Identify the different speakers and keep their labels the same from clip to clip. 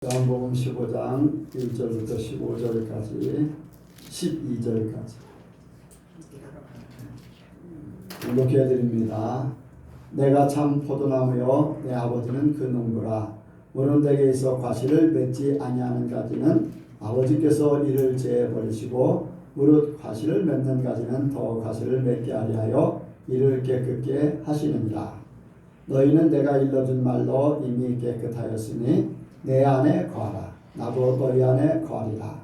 Speaker 1: 요한복음 15장 1절부터 15절까지 12절까지 읽게 해드립니다. 내가 참 포도나무요 내 아버지는 그 농부라. 무릇 내게 있어 과실을 맺지 아니하는 까지는 아버지께서 이를 제해 버리시고 무릇 과실을 맺는 까지는 더 과실을 맺게 하려 이를 깨끗게 하시느니라. 너희는 내가 일러준 말로 이미 깨끗하였으니 내 안에 거하라. 나도 너희 안에 거하리라.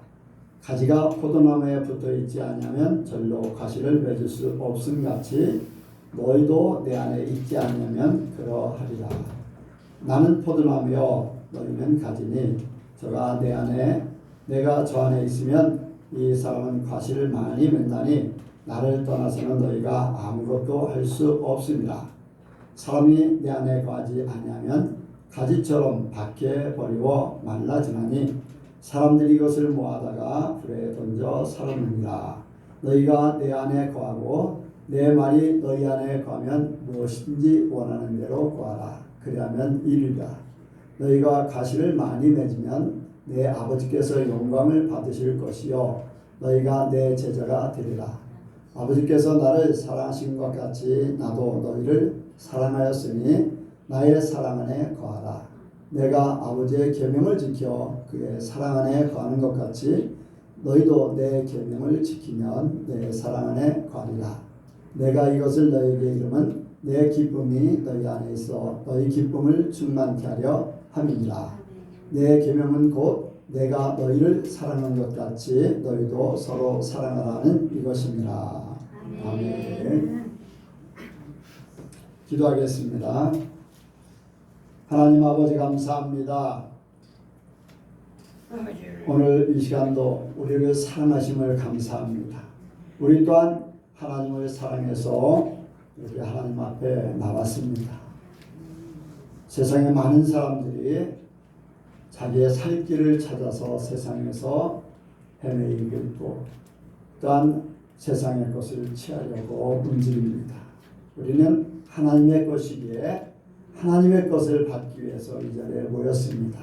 Speaker 1: 가지가 포도나무에 붙어있지 아니하면 절로 과실을 맺을 수 없음같이 너희도 내 안에 있지 않으면 그러하리라. 나는 포도나무요 너희는 가지니 저가 내 안에 내가 저 안에 있으면 이 사람은 과실을 많이 맺나니 나를 떠나서는 너희가 아무것도 할 수 없습니다. 사람이 내 안에 거하지 아니하면 가지처럼 밖에 버리고 말라지나니 사람들이 이것을 모아다가 불에 던져 살았느니라. 너희가 내 안에 거하고 내 말이 너희 안에 거하면 무엇인지 원하는 대로 구하라. 그리하면 이루리라. 너희가 가시를 많이 맺으면 내 아버지께서 영광을 받으실 것이요 너희가 내 제자가 되리라. 아버지께서 나를 사랑하신 것 같이 나도 너희를 사랑하였으니 나의 사랑 안에 거하라. 내가 아버지의 계명을 지켜 그의 사랑 안에 거하는 것 같이 너희도 내 계명을 지키면 내 사랑 안에 거하리라. 내가 이것을 너희에게 이름은 내 기쁨이 너희 안에 있어 너희 기쁨을 충만케 하려 함이니라. 내 계명은 곧 내가 너희를 사랑한 것 같이 너희도 서로 사랑하라는 이것입니다. 아멘. 기도하겠습니다. 하나님 아버지 감사합니다. 오늘 이 시간도 우리를 사랑하심을 감사합니다. 우리 또한 하나님을 사랑해서 이렇게 하나님 앞에 나왔습니다. 세상에 많은 사람들이 자기의 살 길을 찾아서 세상에서 헤매이고 있고 또한 세상의 것을 취하려고 움직입니다. 우리는 하나님의 것이기에 하나님의 것을 받기 위해서 이 자리에 모였습니다.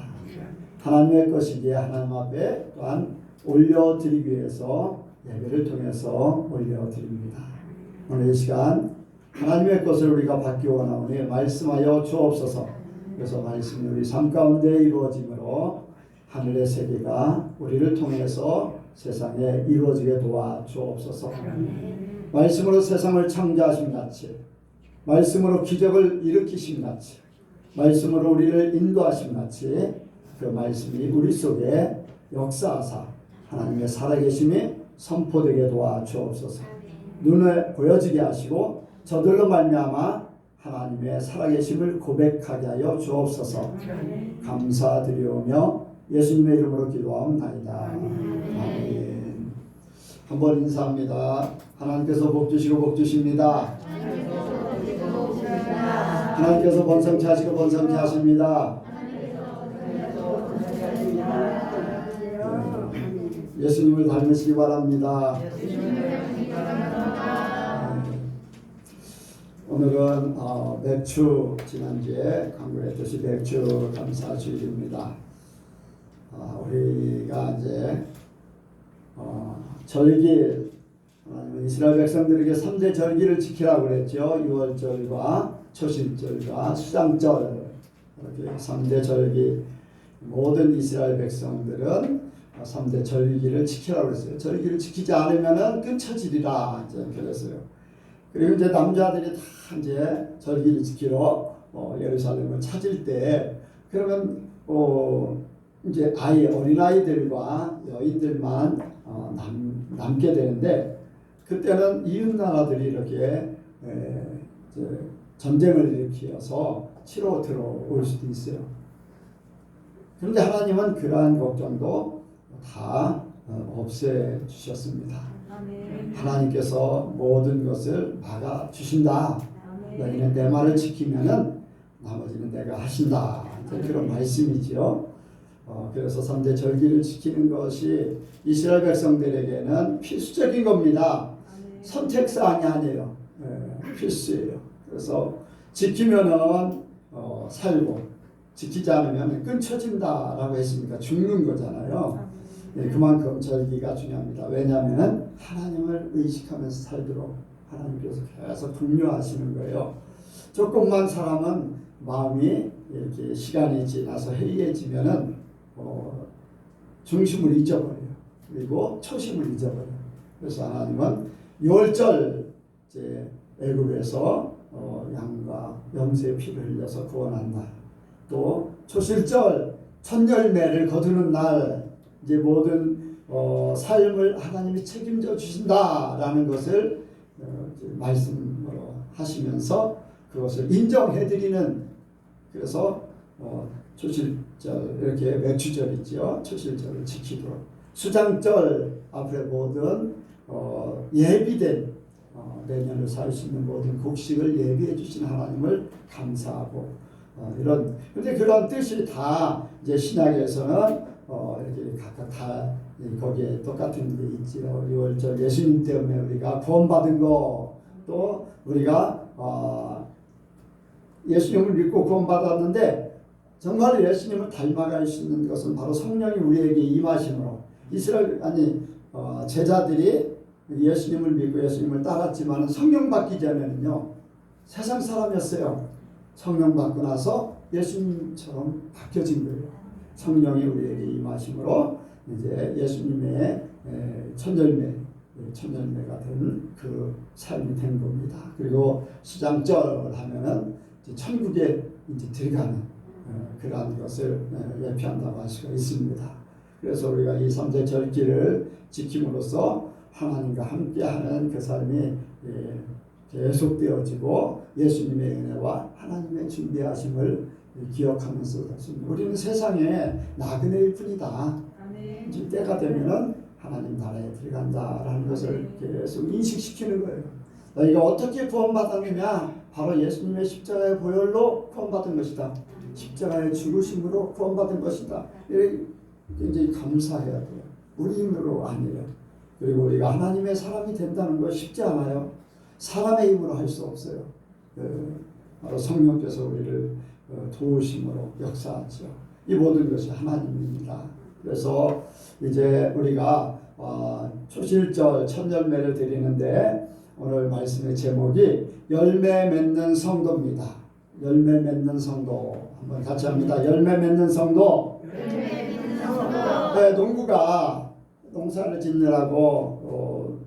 Speaker 1: 하나님의 것이기에 하나님 앞에 또한 올려드리기 위해서 예배를 통해서 올려드립니다. 오늘 이 시간 하나님의 것을 우리가 받기 원하오니 말씀하여 주옵소서. 그래서 말씀이 우리 삶 가운데 이루어짐으로 하늘의 세계가 우리를 통해서 세상에 이루어지게 도와 주옵소서. 말씀으로 세상을 창조하신 같이 말씀으로 기적을 일으키신 같이 말씀으로 우리를 인도하신 같이 그 말씀이 우리 속에 역사하사 하나님의 살아계심이 선포되게 도와주옵소서. 눈에 보여지게 하시고 저들로 말미암아 하나님의 살아계심을 고백하게 하여 주옵소서. 감사드리오며 예수님의 이름으로 기도하옵나이다. 아멘. 한번 인사합니다. 하나님께서 복 주시고 복 주십니다. 하나님께서 번성케 하시고 번성케 하십니다. 예수님을 닮으시기 바랍니다. 오늘은 맥주 지난주에 강구했듯이 맥주 감사주일입니다. 우리가 이제 절기 이스라엘 백성들에게 3대 절기를 지키라고 그랬죠. 유월절과 초신절과 수장절 이렇게 3대 절기 모든 이스라엘 백성들은 3대 절기를 지키라고 그랬어요. 절기를 지키지 않으면은 끊쳐지리라 이제 그랬어요. 그리고 이제 남자들이 다 이제 절기를 지키러 예루살렘을 찾을 때 그러면 이제 어린아이들과 여인들만 남게 되는데 그때는 이웃 나라들이 이렇게 전쟁을 일으켜서 치러 들어올 수도 있어요. 그런데 하나님은 그러한 걱정도 다 없애 주셨습니다. 하나님께서 모든 것을 막아 주신다. 너희는 내 말을 지키면은 나머지는 내가 하신다. 그런 말씀이지요. 그래서 3대 절기를 지키는 것이 이스라엘 백성들에게는 필수적인 겁니다. 선택사항이 아니에요. 필수예요. 그래서 지키면은 살고 지키지 않으면 끊쳐진다라고 했으니까 죽는 거잖아요. 예, 그만큼 절기가 중요합니다. 왜냐하면 하나님을 의식하면서 살도록 하나님께서 계속 독려하시는 거예요. 조금만 사람은 마음이 이렇게 시간이 지나서 해이해지면은 중심을 잊어버려요. 그리고 초심을 잊어버려요. 그래서 하나님은 유월절 이제 애굽에서 양과 염소의 피를 흘려서 구원한 날, 또 초실절 첫 열매를 거두는 날, 이제 모든 삶을 하나님이 책임져 주신다라는 것을 말씀으로 하시면서 그것을 인정해드리는, 그래서 초실절 이렇게 맥주절이죠. 초실절을 지키도록, 수장절 앞에 모든 예비된 내년을 살 수 있는 모든 곡식을 예비해 주신 하나님을 감사하고 이런, 근데 그런 뜻이 다 이제 신약에서는 이렇게 각각 다 거기에 똑같은 게 있지요. 유월절 예수님 때문에 우리가 구원받은 거, 또 우리가 예수님을 믿고 구원받았는데 정말 예수님을 닮아갈 수 있는 것은 바로 성령이 우리에게 임하심으로, 제자들이 예수님을 믿고 예수님을 따랐지만 성령 받기 전에는요 세상 사람이었어요. 성령 받고 나서 예수님처럼 바뀌어진 거예요. 성령이 우리에게 임하심으로 이제 예수님의 천열매가 된 그 삶이 된 겁니다. 그리고 수장절 하면은 이제 천국에 이제 들어가는 그러한 것을 예표한다고 할 수가 있습니다. 그래서 우리가 이 3대 절기를 지킴으로써 하나님과 함께하는 그 삶이 계속되어지고 예수님의 은혜와 하나님의 준비하심을 기억하면서 우리는 세상에 나그네일 뿐이다. 이제 때가 되면은 하나님 나라에 들어간다라는 것을 계속 인식시키는 거예요. 너희가 어떻게 구원받았느냐? 바로 예수님의 십자가의 보혈로 구원받은 것이다. 십자가의 죽으심으로 구원받은 것이다. 굉장히 감사해야 돼요. 우리 힘으로 아니에요. 그리고 우리가 하나님의 사람이 된다는 거 쉽지 않아요. 사람의 힘으로 할 수 없어요. 바로 성령께서 우리를 도우심으로 역사하죠. 이 모든 것이 하나님입니다. 그래서 이제 우리가 초실절 첫 열매를 드리는데 오늘 말씀의 제목이 열매 맺는 성도입니다. 열매 맺는 성도 한번 같이 합니다. 열매 맺는 성도. 네, 농부가 농사를 짓느라고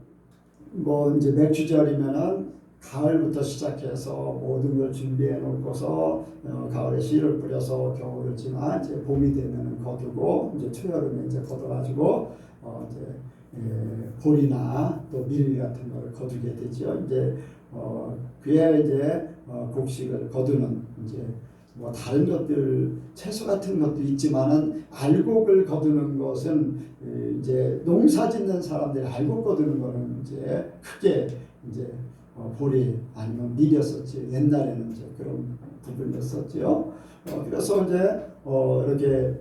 Speaker 1: 뭐 이제 맥주절이면은 가을부터 시작해서 모든 걸 준비해 놓고서 가을에 씨를 뿌려서 겨울을 지나 이제 봄이 되면은 거두고 이제 초여름에 이제 거둬가지고 이제 보리나 또 밀 같은 걸 거두게 되죠. 이제 그에 이제 곡식을 거두는 이제 뭐 다른 것들 채소 같은 것도 있지만은 알곡을 거두는 것은 이제 농사 짓는 사람들이 알곡 거두는 거는 이제 크게 이제 보리 아니면 밀이었었지. 옛날에는 이제 그런 부분이었었죠. 그래서 이제 이렇게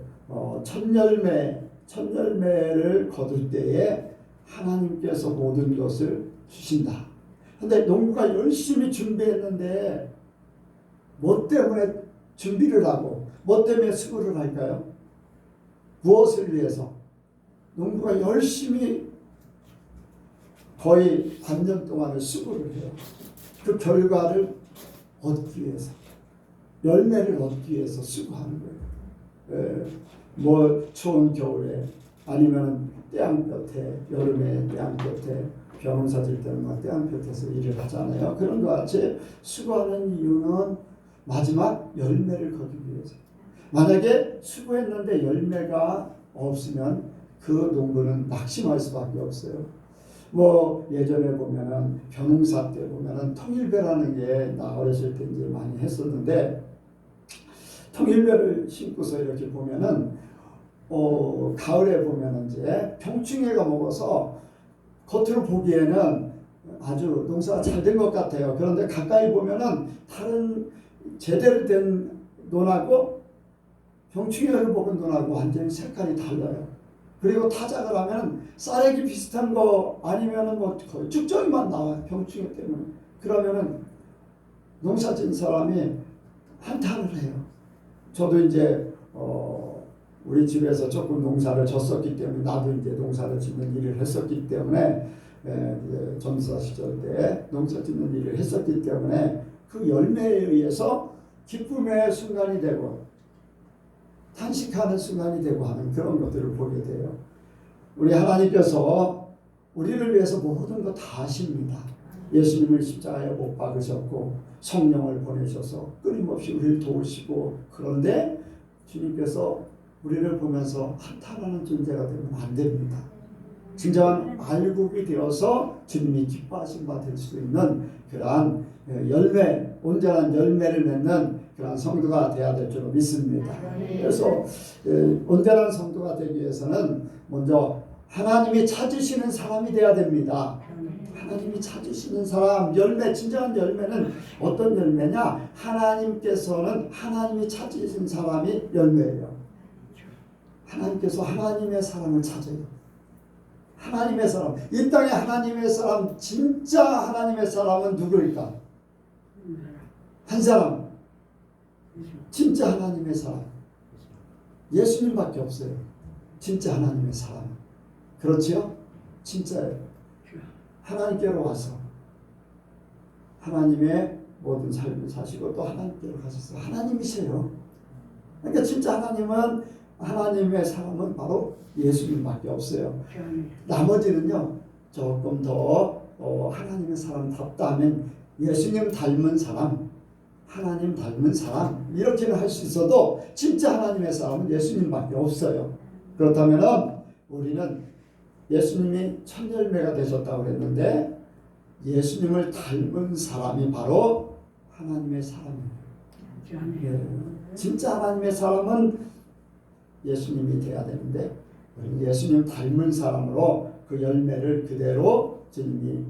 Speaker 1: 첫 열매를 거둘 때에 하나님께서 모든 것을 주신다. 근데 농부가 열심히 준비했는데 뭐 때문에 준비를 하고 뭐 때문에 수고를 할까요? 무엇을 위해서? 농부가 열심히 거의 반년 동안을 수고를 해요. 그 결과를 얻기 위해서, 열매를 얻기 위해서 수고하는 거예요. 뭐 추운 겨울에 아니면 태양볕에, 여름에 태양볕에, 벼농사 질 때는 막 태양볕에서 일을 하잖아요. 그런 것 같이 수고하는 이유는 마지막 열매를 거두기 위해서. 만약에 수고했는데 열매가 없으면 그 농부는 낙심할 수밖에 없어요. 뭐 예전에 보면은 벼농사 때 보면은 통일배라는 게 나 어렸을 때 이제 많이 했었는데, 통일배를 심고서 이렇게 보면은 가을에 보면은 이제 병충해가 먹어서 겉으로 보기에는 아주 농사가 잘 된 것 같아요. 그런데 가까이 보면은 다른 제대로 된 논하고 병충해를 먹은 논하고 완전히 색깔이 달라요. 그리고 타작을 하면 쌀액이 비슷한 거 아니면은 뭐 거의 쭉정이만 나와요. 병충해 때문에. 그러면은 농사 짓는 사람이 한탄을 해요. 저도 이제 우리 집에서 조금 농사를 졌었기 때문에 나도 이제 농사를 짓는 일을 했었기 때문에 이제 전사 시절 때 농사 짓는 일을 했었기 때문에 그 열매에 의해서 기쁨의 순간이 되고 탄식하는 순간이 되고 하는 그런 것들을 보게 돼요. 우리 하나님께서 우리를 위해서 모든 거 다 하십니다. 예수님을 십자가에 못 박으셨고 성령을 보내셔서 끊임없이 우리를 도우시고, 그런데 주님께서 우리를 보면서 한탄하는 존재가 되면 안 됩니다. 진정한 알곡이 되어서 주님이 기뻐하신 바 될 수 있는 그러한 열매, 온전한 열매를 맺는 그러한 성도가 되어야 될 줄 믿습니다. 그래서 온전한 성도가 되기 위해서는 먼저 하나님이 찾으시는 사람이 되어야 됩니다. 하나님이 찾으시는 사람, 열매, 진정한 열매는 어떤 열매냐? 하나님께서는 하나님이 찾으신 사람이 열매예요. 하나님께서 하나님의 사람을 찾아요. 하나님의 사람, 이 땅에 하나님의 사람, 진짜 하나님의 사람은 누구일까? 한 사람, 진짜 하나님의 사람, 예수님밖에 없어요. 진짜 하나님의 사람. 그렇지요? 진짜예요. 하나님께로 와서 하나님의 모든 삶을 사시고 또 하나님께로 가셨어요. 하나님이세요. 그러니까 진짜 하나님은, 하나님의 사람은 바로 예수님밖에 없어요. 나머지는요 조금 더 하나님의 사람답다 하면 예수님 닮은 사람, 하나님 닮은 사람, 이렇게는 할 수 있어도 진짜 하나님의 사람은 예수님밖에 없어요. 그렇다면 우리는 예수님이 첫 열매가 되셨다고 그랬는데 예수님을 닮은 사람이 바로 하나님의 사람이에요. 진짜 하나님의 사람은 예수님이 돼야 되는데 예수님 닮은 사람으로 그 열매를 그대로 주님이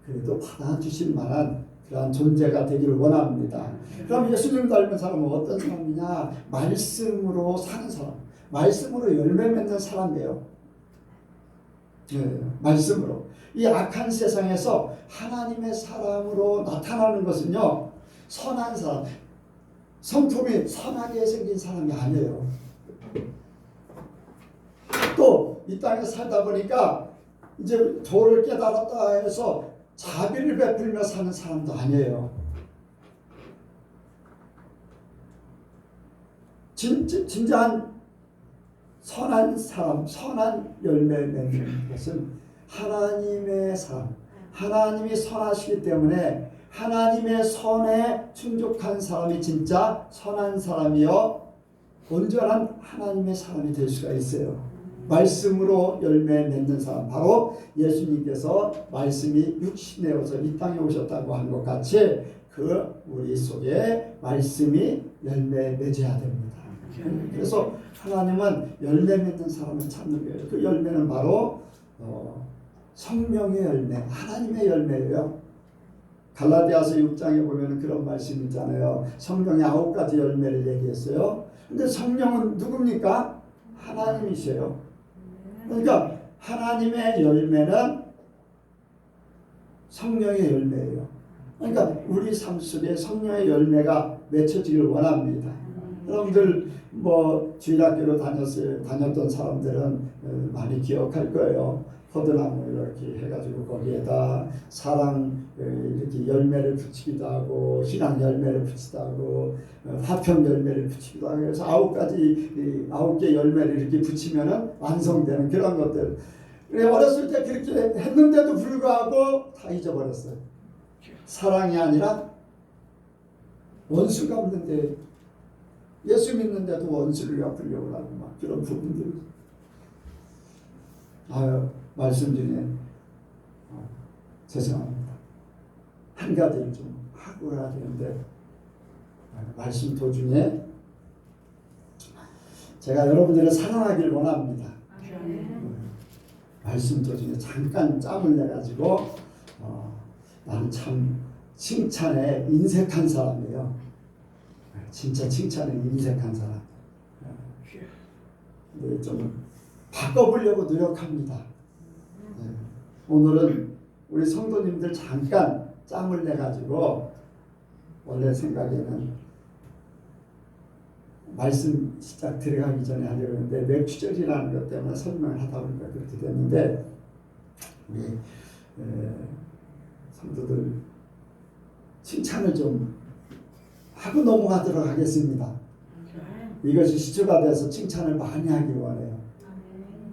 Speaker 1: 그래도 받아주실 만한 그러한 존재가 되기를 원합니다. 그럼 예수님 닮은 사람은 어떤 사람이냐? 말씀으로 사는 사람, 말씀으로 열매 맺는 사람이에요. 말씀으로. 이 악한 세상에서 하나님의 사람으로 나타나는 것은요, 선한 사람, 성품이 선하게 생긴 사람이 아니에요. 또 이 땅에 살다 보니까 이제 도를 깨달았다 해서 자비를 베풀며 사는 사람도 아니에요. 진짜한 선한 사람, 선한 열매 맺는 것은 하나님의 사람, 하나님이 선하시기 때문에 하나님의 선에 충족한 사람이 진짜 선한 사람이요 온전한 하나님의 사람이 될 수가 있어요. 말씀으로 열매 맺는 사람, 바로 예수님께서 말씀이 육신에 오셔서 이 땅에 오셨다고 한 것 같이 그 우리 속에 말씀이 열매 맺어야 됩니다. 그래서 하나님은 열매 맺는 사람을 찾는 거예요. 그 열매는 바로 성령의 열매, 하나님의 열매예요. 갈라디아서 6장에 보면 그런 말씀이 있잖아요. 성령의 9가지 열매를 얘기했어요. 근데 성령은 누굽니까? 하나님이세요. 그러니까 하나님의 열매는 성령의 열매예요. 그러니까 우리 삶 속에 성령의 열매가 맺혀지길 원합니다. 여러분들 주일학교로 다녔던 사람들은 많이 기억할 거예요. 포도나무 이렇게 해가지고 거기에다 사랑 이렇게 열매를 붙이기도 하고 신앙 열매를 붙이기도 하고 화평 열매를 붙이기도 하고 그래서 9개 열매를 이렇게 붙이면은 완성되는 그런 것들. 어렸을 때 그렇게 했는데도 불구하고 다 잊어버렸어요. 사랑이 아니라 원수 갚는데 예수 믿는데도 원수를 갚으려고 하는 막 그런 부분들. 말씀 중에 죄송합니다. 한 가지를 좀 하고 가야 되는데 말씀 도중에 제가 여러분들을 사랑하길 원합니다. 말씀 도중에 잠깐 짬을 내가지고 나는 참 칭찬에 인색한 사람이에요. 진짜 칭찬에 인색한 사람. 근데 좀 바꿔보려고 노력합니다. 오늘은 우리 성도님들 잠깐 짬을 내가지고 원래 생각에는 말씀 시작 들어가기 전에 하려고 했는데 맥주절이라는 것 때문에 설명을 하다 보니까 그렇게 됐는데 우리 성도들 칭찬을 좀 하고 넘어가도록 하겠습니다. 이것이 시초가 돼서 칭찬을 많이 하기 원해요.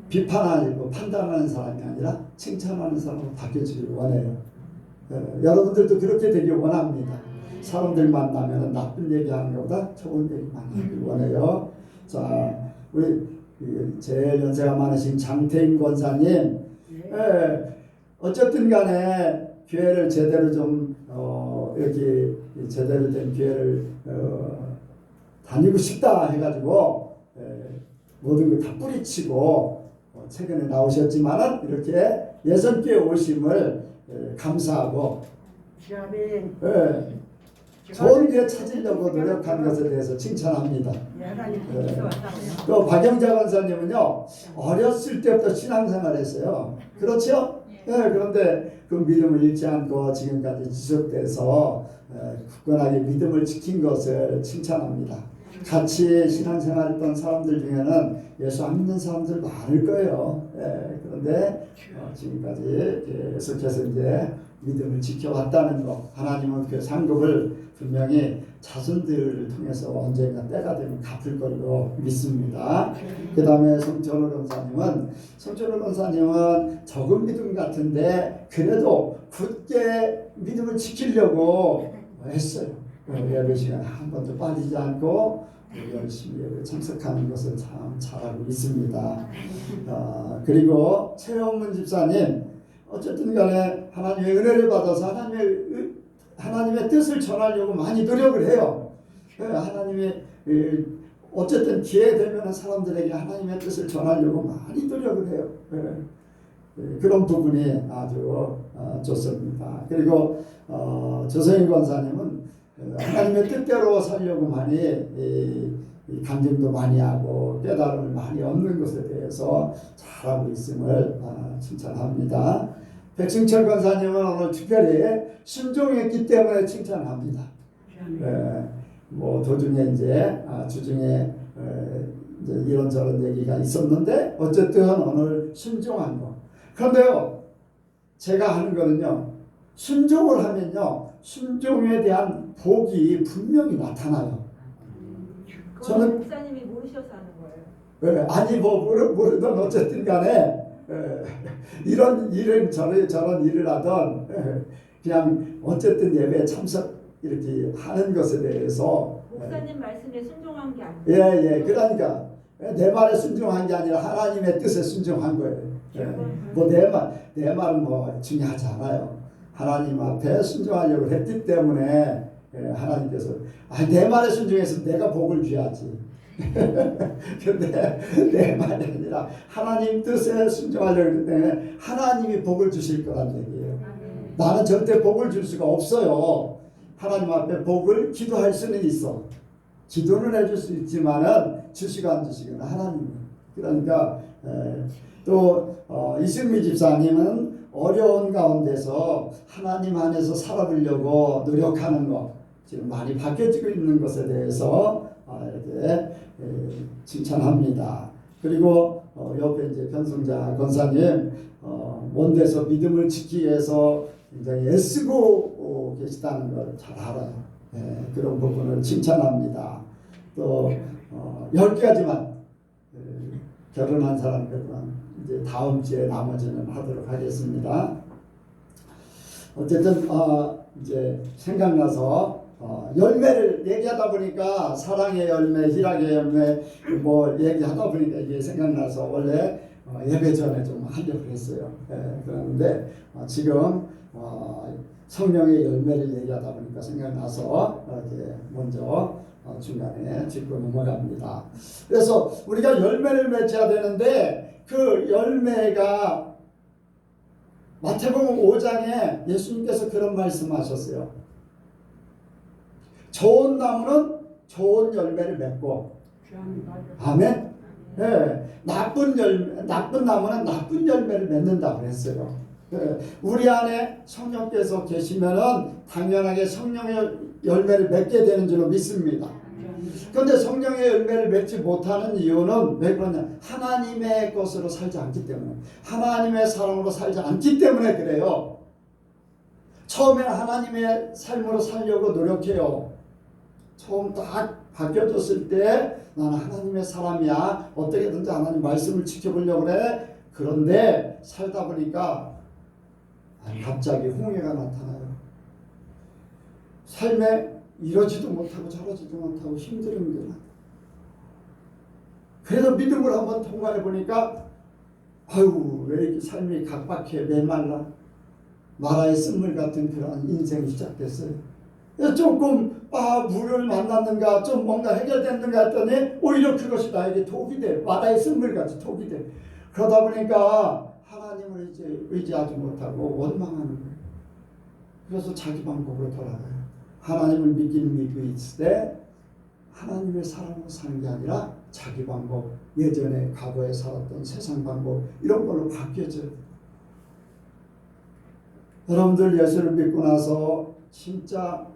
Speaker 1: 비판하고 판단하는 사람이 아니라 칭찬하는 사람으로 바뀌어지길 원해요. 여러분들도 그렇게 되길 원합니다. 사람들 만나면 나쁜 얘기하는 것보다 좋은 얘기 많이 하길 원해요. 자, 우리 제일 연세가 많으신 장태인 권사님, 어쨌든 간에 교회를 제대로 좀 이렇게 제대로 된 교회를 다니고 싶다 해가지고 모든 거 다 뿌리치고 최근에 나오셨지만은 이렇게 예선교회 오심을 감사하고 좋은 교회 찾으려고 노력하는 것에 대해서 칭찬합니다. 또 박영자 권사님은요 어렸을 때부터 신앙생활했어요. 그렇죠? 그런데 그 믿음을 잃지 않고 지금까지 지속돼서 굳건하게 믿음을 지킨 것을 칭찬합니다. 같이 신앙생활했던 사람들 중에는 예수 안 믿는 사람들 많을 거예요. 그런데 지금까지 계속해서 이제 믿음을 지켜왔다는 것, 하나님은 그 상급을 분명히 자손들을 통해서 언젠가 때가 되면 갚을 걸로 믿습니다. 그 다음에 성천호 권사님은 적은 믿음 같은데 그래도 굳게 믿음을 지키려고 했어요. 예배 시간에 한 번도 빠지지 않고 열심히 예배 참석하는 것을 참 잘하고 있습니다. 그리고 최영문 집사님, 어쨌든 간에 하나님의 은혜를 받아서 하나님의 뜻을 전하려고 많이 노력을 해요. 하나님의 어쨌든 기회 되면 사람들에게 하나님의 뜻을 전하려고 많이 노력을 해요. 그런 부분이 아주 좋습니다. 그리고 조성인 권사님은 하나님의 뜻대로 살려고 많이 간증도 많이 하고 깨달음을 많이 얻는 것에 대해서 잘하고 있음을 칭찬합니다. 백승철 권사님은 오늘 특별히 순종했기 때문에 칭찬합니다. 뭐 도중에 이제 주중에 이제 이런저런 얘기가 있었는데 어쨌든 오늘 순종한 거. 그런데요, 제가 하는 거는요, 순종을 하면요, 순종에 대한 복이 분명히 나타나요.
Speaker 2: 저는 목사님이 모르셔서 하는 거예요.
Speaker 1: 아니 뭐 모르든 어쨌든 간에 이런 일을 저런 일을 하던 그냥 어쨌든 예배에 참석 이렇게 하는 것에 대해서
Speaker 2: 목사님 말씀에 순종한 게 아니에요.
Speaker 1: 그러니까 내 말에 순종한 게 아니라 하나님의 뜻에 순종한 거예요. 뭐 내 말은 뭐 중요하지 않아요. 하나님 앞에 순종하려고 했기 때문에 하나님께서 내 말에 순종해서 내가 복을 줘야지. 근데 내 말이 아니라 하나님 뜻에 순종하려고 했기 때문에 하나님이 복을 주실 거란 얘기예요. 나는 절대 복을 줄 수가 없어요. 하나님 앞에 복을 기도할 수는 있어. 기도는 해줄 수 있지만은 주시고 안 주시거나 하나님. 그러니까 또 이승미 집사님은 어려운 가운데서 하나님 안에서 살아보려고 노력하는 것 지금 많이 바뀌어지고 있는 것에 대해서 이렇게 칭찬합니다. 그리고 옆에 이제 변성자 권사님 먼 데서 믿음을 지키기 위해서 굉장히 애쓰고 계시다는 걸 잘 알아요. 그런 부분을 칭찬합니다. 또 10가지만 결혼한 사람들만 이제 다음 주에 나머지는 하도록 하겠습니다. 어쨌든 이제 생각나서 열매를 얘기하다 보니까 사랑의 열매, 희락의 열매 뭐 얘기하다 보니까 이게 생각나서 원래 예배 전에 좀 하려고 했어요. 그런데 지금 성령의 열매를 얘기하다 보니까 생각나서 이렇게 먼저 중간에 짚고 넘어갑니다. 그래서 우리가 열매를 맺어야 되는데 그 열매가 마태복음 5장에 예수님께서 그런 말씀하셨어요. 좋은 나무는 좋은 열매를 맺고, 아멘. 나쁜 나무는 나쁜 열매를 맺는다고 그랬어요. 우리 안에 성령께서 계시면은 당연하게 성령의 열매를 맺게 되는 줄로 믿습니다. 그런데 성령의 열매를 맺지 못하는 이유는 왜 그러냐? 하나님의 것으로 살지 않기 때문에, 하나님의 사람으로 살지 않기 때문에 그래요. 처음에 하나님의 삶으로 살려고 노력해요. 처음 딱 바뀌어졌을 때 나는 하나님의 사람이야, 어떻게든지 하나님 말씀을 지켜보려고 그래. 그런데 살다 보니까 갑자기 홍해가 나타나요. 삶에 이러지도 못하고 저러지도 못하고 힘들은 게. 그래서 믿음으로 한번 통과해 보니까 아유, 왜 이렇게 삶이 각박해, 메말라, 마라의 쓴물 같은 그런 인생이 시작됐어요. 조금 물을 만났는가, 좀 뭔가 해결됐는가 했더니 오히려 그것이 나에게 독이 돼. 마라의 쓴물같이 독이 돼. 그러다 보니까 하나님을 이제 의지하지 못하고 원망하는 거예요. 그래서 자기 방법으로 돌아가요. 하나님을 믿기는 믿고 있을 때 하나님의 사랑으로 사는 게 아니라 자기 방법, 예전에 과거에 살았던 세상 방법, 이런 걸로 바뀌어져요. 여러분들 예수를 믿고 나서 진짜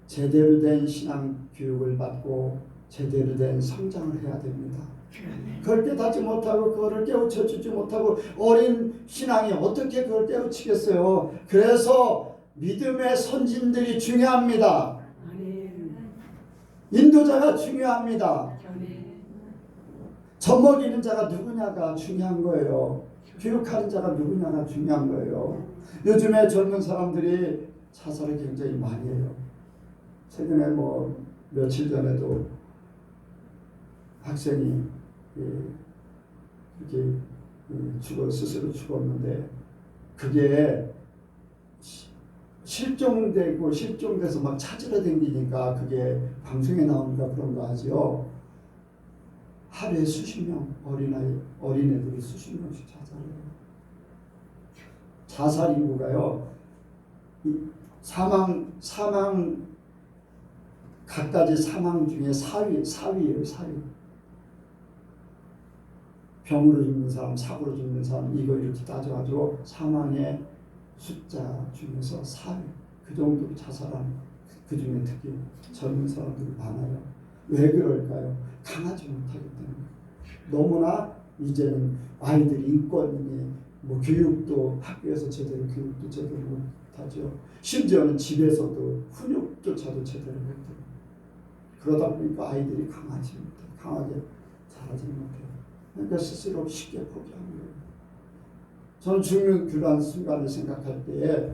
Speaker 1: 제대로 된 신앙 교육을 받고 제대로 된 성장을 해야 됩니다. 그걸 깨닫지 못하고 그거를 깨우쳐주지 못하고 어린 신앙이 어떻게 그걸 깨우치겠어요. 그래서 믿음의 선진들이 중요합니다. 인도자가 중요합니다. 젖먹이는 자가 누구냐가 중요한 거예요. 교육하는 자가 누구냐가 중요한 거예요. 요즘에 젊은 사람들이 자살을 굉장히 많이 해요. 최근에 며칠 전에도 학생이 이렇게 스스로 죽었는데, 그게 실종돼서 막 찾으러 다니니까 그게 방송에 나오니까 그런 거 하죠. 하루에 수십 명 어린애들이 수십 명씩 자살해요. 자살 인구가요, 사망 갖가지 사망 중에 4위예요. 4위. 병으로 죽는 사람, 사고로 죽는 사람, 이거 이렇게 따져가지고 사망의 숫자 중에서 4위. 그 정도로 자살하는, 그 중에 특히 젊은 사람들이 많아요. 왜 그럴까요? 강하지 못하기 때문에. 너무나 이제는 아이들이 인권이 교육도 학교에서 교육도 제대로 못하죠. 심지어는 집에서도 훈육조차도 제대로 못해요. 그러다 보니까 아이들이 강하게 자라지 못해요. 그러니까 스스로 쉽게 포기하는 거예요. 저는 죽는 그러한 순간을 생각할 때에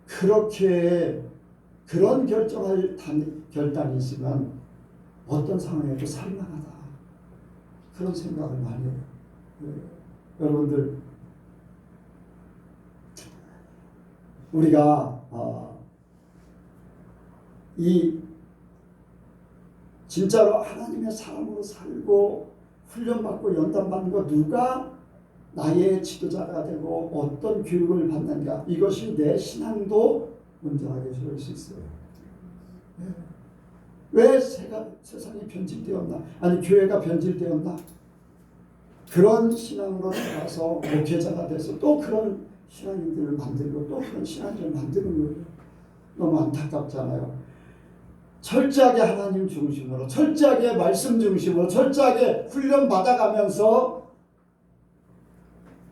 Speaker 1: 그런 결정할 결단이 있으면 어떤 상황에도 살만하다, 그런 생각을 많이 해요. 여러분들, 우리가 진짜로 하나님의 사람으로 살고 훈련받고 연단받는 거, 누가 나의 지도자가 되고 어떤 교육을 받는가, 이것이 내 신앙도 온전하게 줄 수 있어요. 왜 세상이 변질되었나? 아니, 교회가 변질되었나? 그런 신앙으로 살아서 목회자가 돼서 또 그런 신앙인들을 만들고 또 그런 신앙인들을 만드는 거예요. 너무 안타깝잖아요. 철저하게 하나님 중심으로, 철저하게 말씀 중심으로, 철저하게 훈련 받아가면서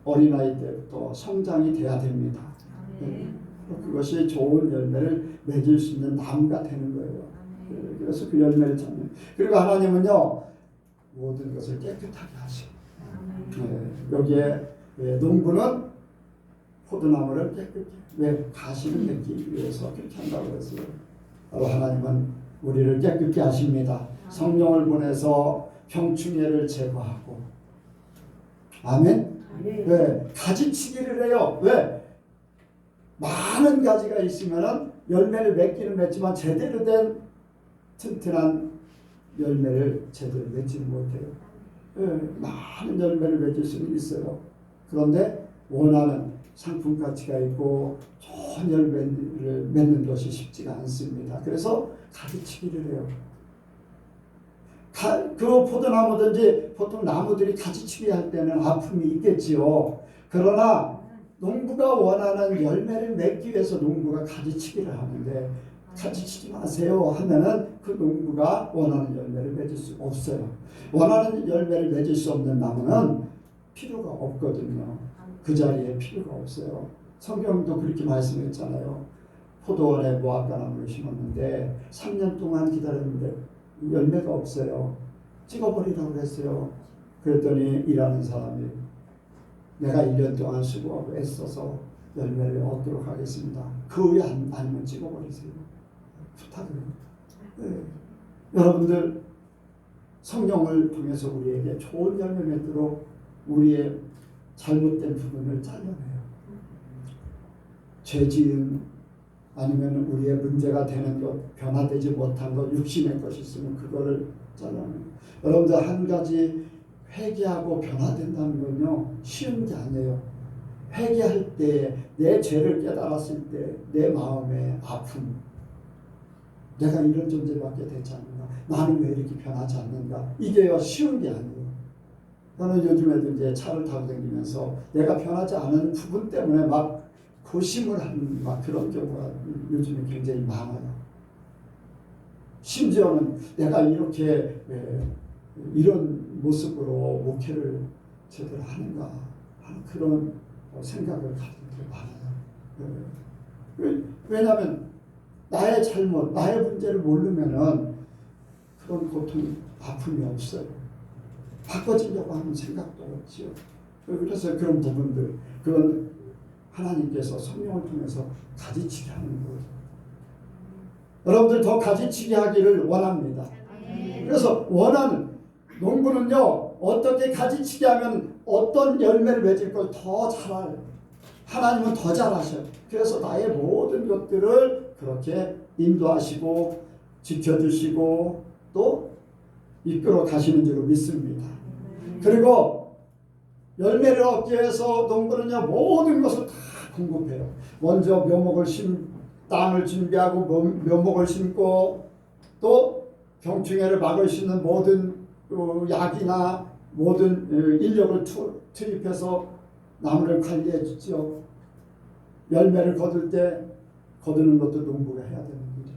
Speaker 1: 어린아이 때부터 성장이 돼야 됩니다. 그것이 좋은 열매를 맺을 수 있는 나무가 되는 거예요. 그래서 그 열매를 찾는. 그리고 하나님은요, 모든 것을 깨끗하게 하시고, 여기에 농부는 포도나무를 깨끗게, 왜? 가시를 맺기 위해서 그렇게 한다고 했어요. 바로 하나님은 우리를 깨끗게 하십니다. 성령을 보내서 병충해를 제거하고, 아멘. 왜? 가지치기를 해요. 왜? 많은 가지가 있으면은 열매를 맺기는 맺지만 제대로 된 튼튼한 열매를 제대로 맺지는 못해요. 많은 열매를 맺을 수는 있어요. 그런데 원하는 상품 가치가 있고 좋은 열매를 맺는 것이 쉽지가 않습니다. 그래서 가지치기를 해요. 그 포도나무든지 보통 나무들이 가지치기 할 때는 아픔이 있겠지요. 그러나 농부가 원하는 열매를 맺기 위해서 농부가 가지치기를 하는데, 가지치지 마세요 하면은 그 농부가 원하는 열매를 맺을 수 없어요. 원하는 열매를 맺을 수 없는 나무는 필요가 없거든요. 그 자리에 필요가 없어요. 성경도 그렇게 말씀했잖아요. 포도원에 무화과나무를 심었는데 3년 동안 기다렸는데 열매가 없어요. 찍어버리라고 했어요. 그랬더니 일하는 사람이 내가 1년 동안 수고하고 애써서 열매를 얻도록 하겠습니다. 그 후에 아니면 찍어버리세요. 부탁해요. 네. 여러분들 성령을 통해서 우리에게 좋은 열매 맺도록 우리의 잘못된 부분을 잘라내요. 죄지은 아니면 우리의 문제가 되는 것, 변화되지 못한 것, 육신의 것이 있으면 그거를 잘라내요. 여러분들 한 가지 회개하고 변화된다는 건요 쉬운 게 아니에요. 회개할 때 내 죄를 깨달았을 때 내 마음의 아픔, 내가 이런 존재밖에 되지 않는가, 나는 왜 이렇게 변하지 않는가, 이게 쉬운 게 아니에요. 저는 요즘에도 이제 차를 타고 다니면서 내가 변하지 않은 부분 때문에 막 고심을 하는 막 그런 경우가 요즘에 굉장히 많아요. 심지어는 내가 이렇게 이런 모습으로 목회를 제대로 하는가 하는 그런 생각을 가질 때 많아요. 왜냐하면 나의 잘못, 나의 문제를 모르면은 그런 고통, 아픔이 없어요. 바꿔지려고 하는 생각도 없지요. 그래서 그런 부분들, 그건 하나님께서 성령을 통해서 가지치게 하는 거예요. 여러분들 더 가지치게 하기를 원합니다. 그래서 원하는 농부는요 어떻게 가지치게 하면 어떤 열매를 맺을 걸 더 잘해요. 하나님은 더 잘하셔요. 그래서 나의 모든 것들을 그렇게 인도하시고 지켜주시고 또 이끌어 가시는 줄 믿습니다. 그리고 열매를 얻기 위해서 농부는요 모든 것을 다 공급해요. 먼저 땅을 준비하고 묘목을 심고 또 병충해를 막을 수 있는 모든 약이나 모든 인력을 투입해서 나무를 관리해 주죠. 열매를 거둘 때 거두는 것도 농부가 해야 되는 거죠.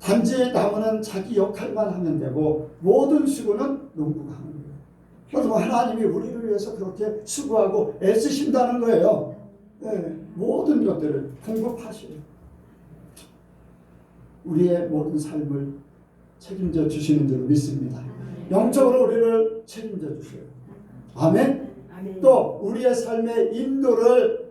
Speaker 1: 단지 나무는 자기 역할만 하면 되고 모든 수고는 농부가 하는 거예요. 그래서 하나님이 우리를 위해서 그렇게 수고하고 애쓰신다는 거예요. 네, 모든 것들을 공급하시요. 우리의 모든 삶을 책임져 주시는 줄 믿습니다. 영적으로 우리를 책임져 주세요. 아멘. 또 우리의 삶의 인도를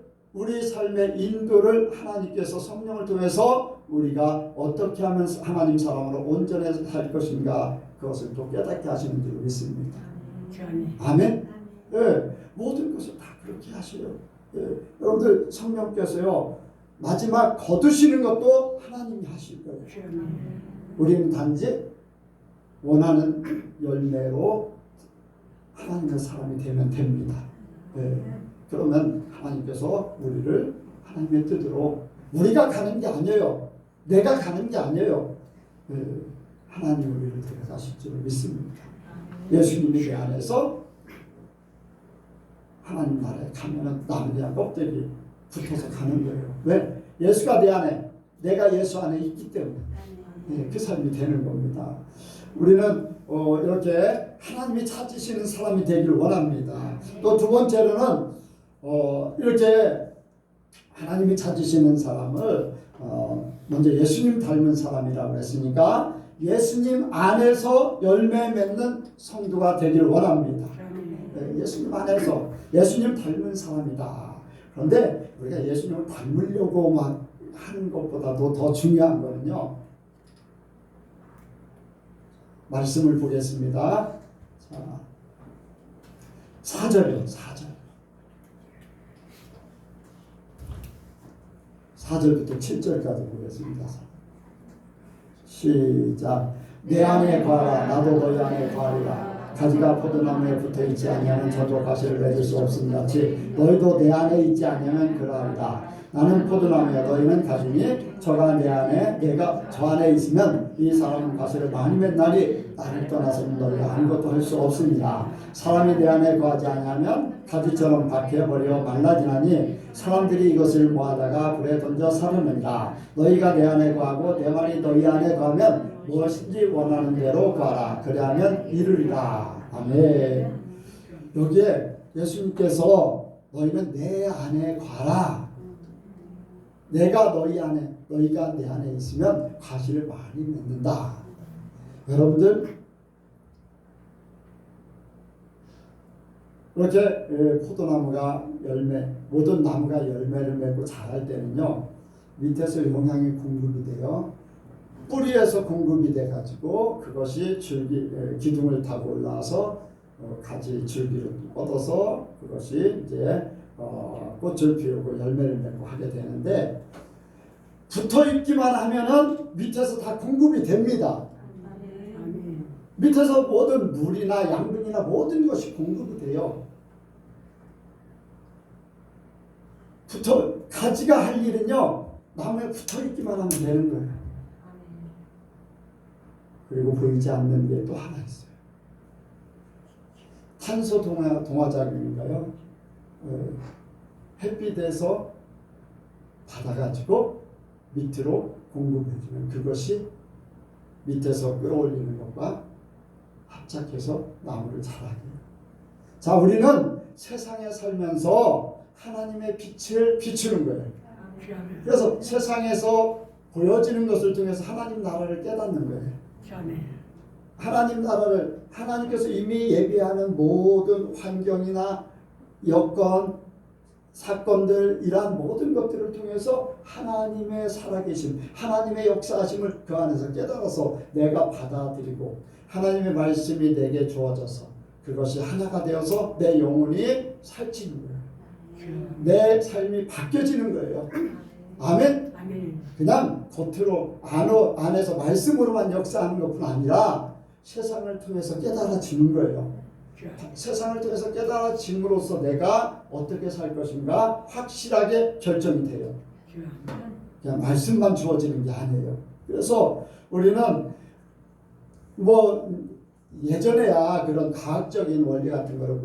Speaker 1: 하나님께서 성령을 통해서 우리가 어떻게 하면 하나님 사람으로 온전히 살 것인가 그것을 또 깨닫게 하시는 줄 믿습니다. 아멘. 네, 모든 것을 다 그렇게 하셔요. 네, 여러분들 성령께서요 마지막 거두시는 것도 하나님이 하실 거예요. 우리는 단지 원하는 열매로 하나님의 사람이 되면 됩니다. 네, 그러면 하나님께서 우리를 하나님의 뜻으로 우리가 가는 게 아니에요. 내가 가는 게 아니에요. 네, 하나님 우리를 데려가실 줄 믿습니다. 예수님이 내 안에서 하나님 나라에 가면은 나는 그냥 껍데기 붙어서 가는 거예요. 왜? 예수가 내 안에, 내가 예수 안에 있기 때문에 네, 그 삶이 되는 겁니다. 우리는 이렇게 하나님이 찾으시는 사람이 되기를 원합니다. 또 두 번째로는 이렇게 하나님이 찾으시는 사람을 먼저 예수님 닮은 사람이라고 했으니까 예수님 안에서 열매 맺는 성도가 되기를 원합니다. 네, 예수님 안에서 예수님 닮은 사람이다. 그런데 우리가 예수님을 닮으려고 막 하는 것보다도 더 중요한 거는요. 말씀을 보겠습니다. 자, 4절이요. 4절부터 7절까지 보겠습니다. 시작. 내 안에 거하라 나도 너희 안에 거하리라. 가지가 포도나무에 붙어있지 아니하면 저도 가시를 맺을 수 없음 같이 너희도 내 안에 있지 아니하면 그러하리라. 나는 포도나무야 너희는 가지니 저가 내 안에 내가 저 안에 있으면 이 사람은 가시를 많이 맺나니 나를 떠나서는 너희가 아무것도 할 수 없습니다. 사람이 내 안에 거하지 아니하면 가지처럼 박혀버려 말라지나니 사람들이 이것을 모아다가 불에 던져 사르느니라. 너희가 내 안에 거하고 내 말이 너희 안에 거하면 무엇인지 원하는 대로 구하라. 그리하면 이루리라. 아멘. 여기에 예수님께서 너희는 내 안에 거하라. 내가 너희 안에, 너희가 내 안에 있으면 과실을 많이 맺는다. 여러분들 이렇게 포도나무가 열매, 모든 나무가 열매를 맺고 자랄 때는요, 밑에서 영양이 공급이 돼요. 뿌리에서 공급이 돼가지고 그것이 줄기, 기둥을 타고 올라와서 가지 줄기를 뻗어서 그것이 이제 꽃을 피우고 열매를 맺고 하게 되는데, 붙어 있기만 하면은 밑에서 다 공급이 됩니다. 밑에서 모든 물이나 양분이나 모든 것이 공급이 돼요. 가지가 할 일은요, 나무에 붙어 있기만 하면 되는 거예요. 그리고 보이지 않는 게 또 하나 있어요. 탄소 동화작용인가요? 햇빛에서 받아가지고 밑으로 공급해주면 그것이 밑에서 끌어올리는 것과 합작해서 나무를 자라게 해요. 자, 우리는 세상에 살면서 하나님의 빛을 비추는 거예요. 그래서 세상에서 보여지는 것을 통해서 하나님 나라를 깨닫는 거예요. 하나님 나라를, 하나님께서 이미 예비하는 모든 환경이나 여건, 사건들, 이러한 모든 것들을 통해서 하나님의 살아계심, 하나님의 역사하심을 그 안에서 깨달아서 내가 받아들이고 하나님의 말씀이 내게 주어져서 그것이 하나가 되어서 내 영혼이 살찌는 거예요. 내 삶이 바뀌어지는 거예요. 아멘? 그냥 겉으로 안에서 말씀으로만 역사하는 것뿐 아니라 세상을 통해서 깨달아지는 거예요. 세상을 통해서 깨달아짐으로써 내가 어떻게 살 것인가 확실하게 결정이 돼요. 그냥 말씀만 주어지는 게 아니에요. 그래서 우리는 예전에야 그런 과학적인 원리 같은 거를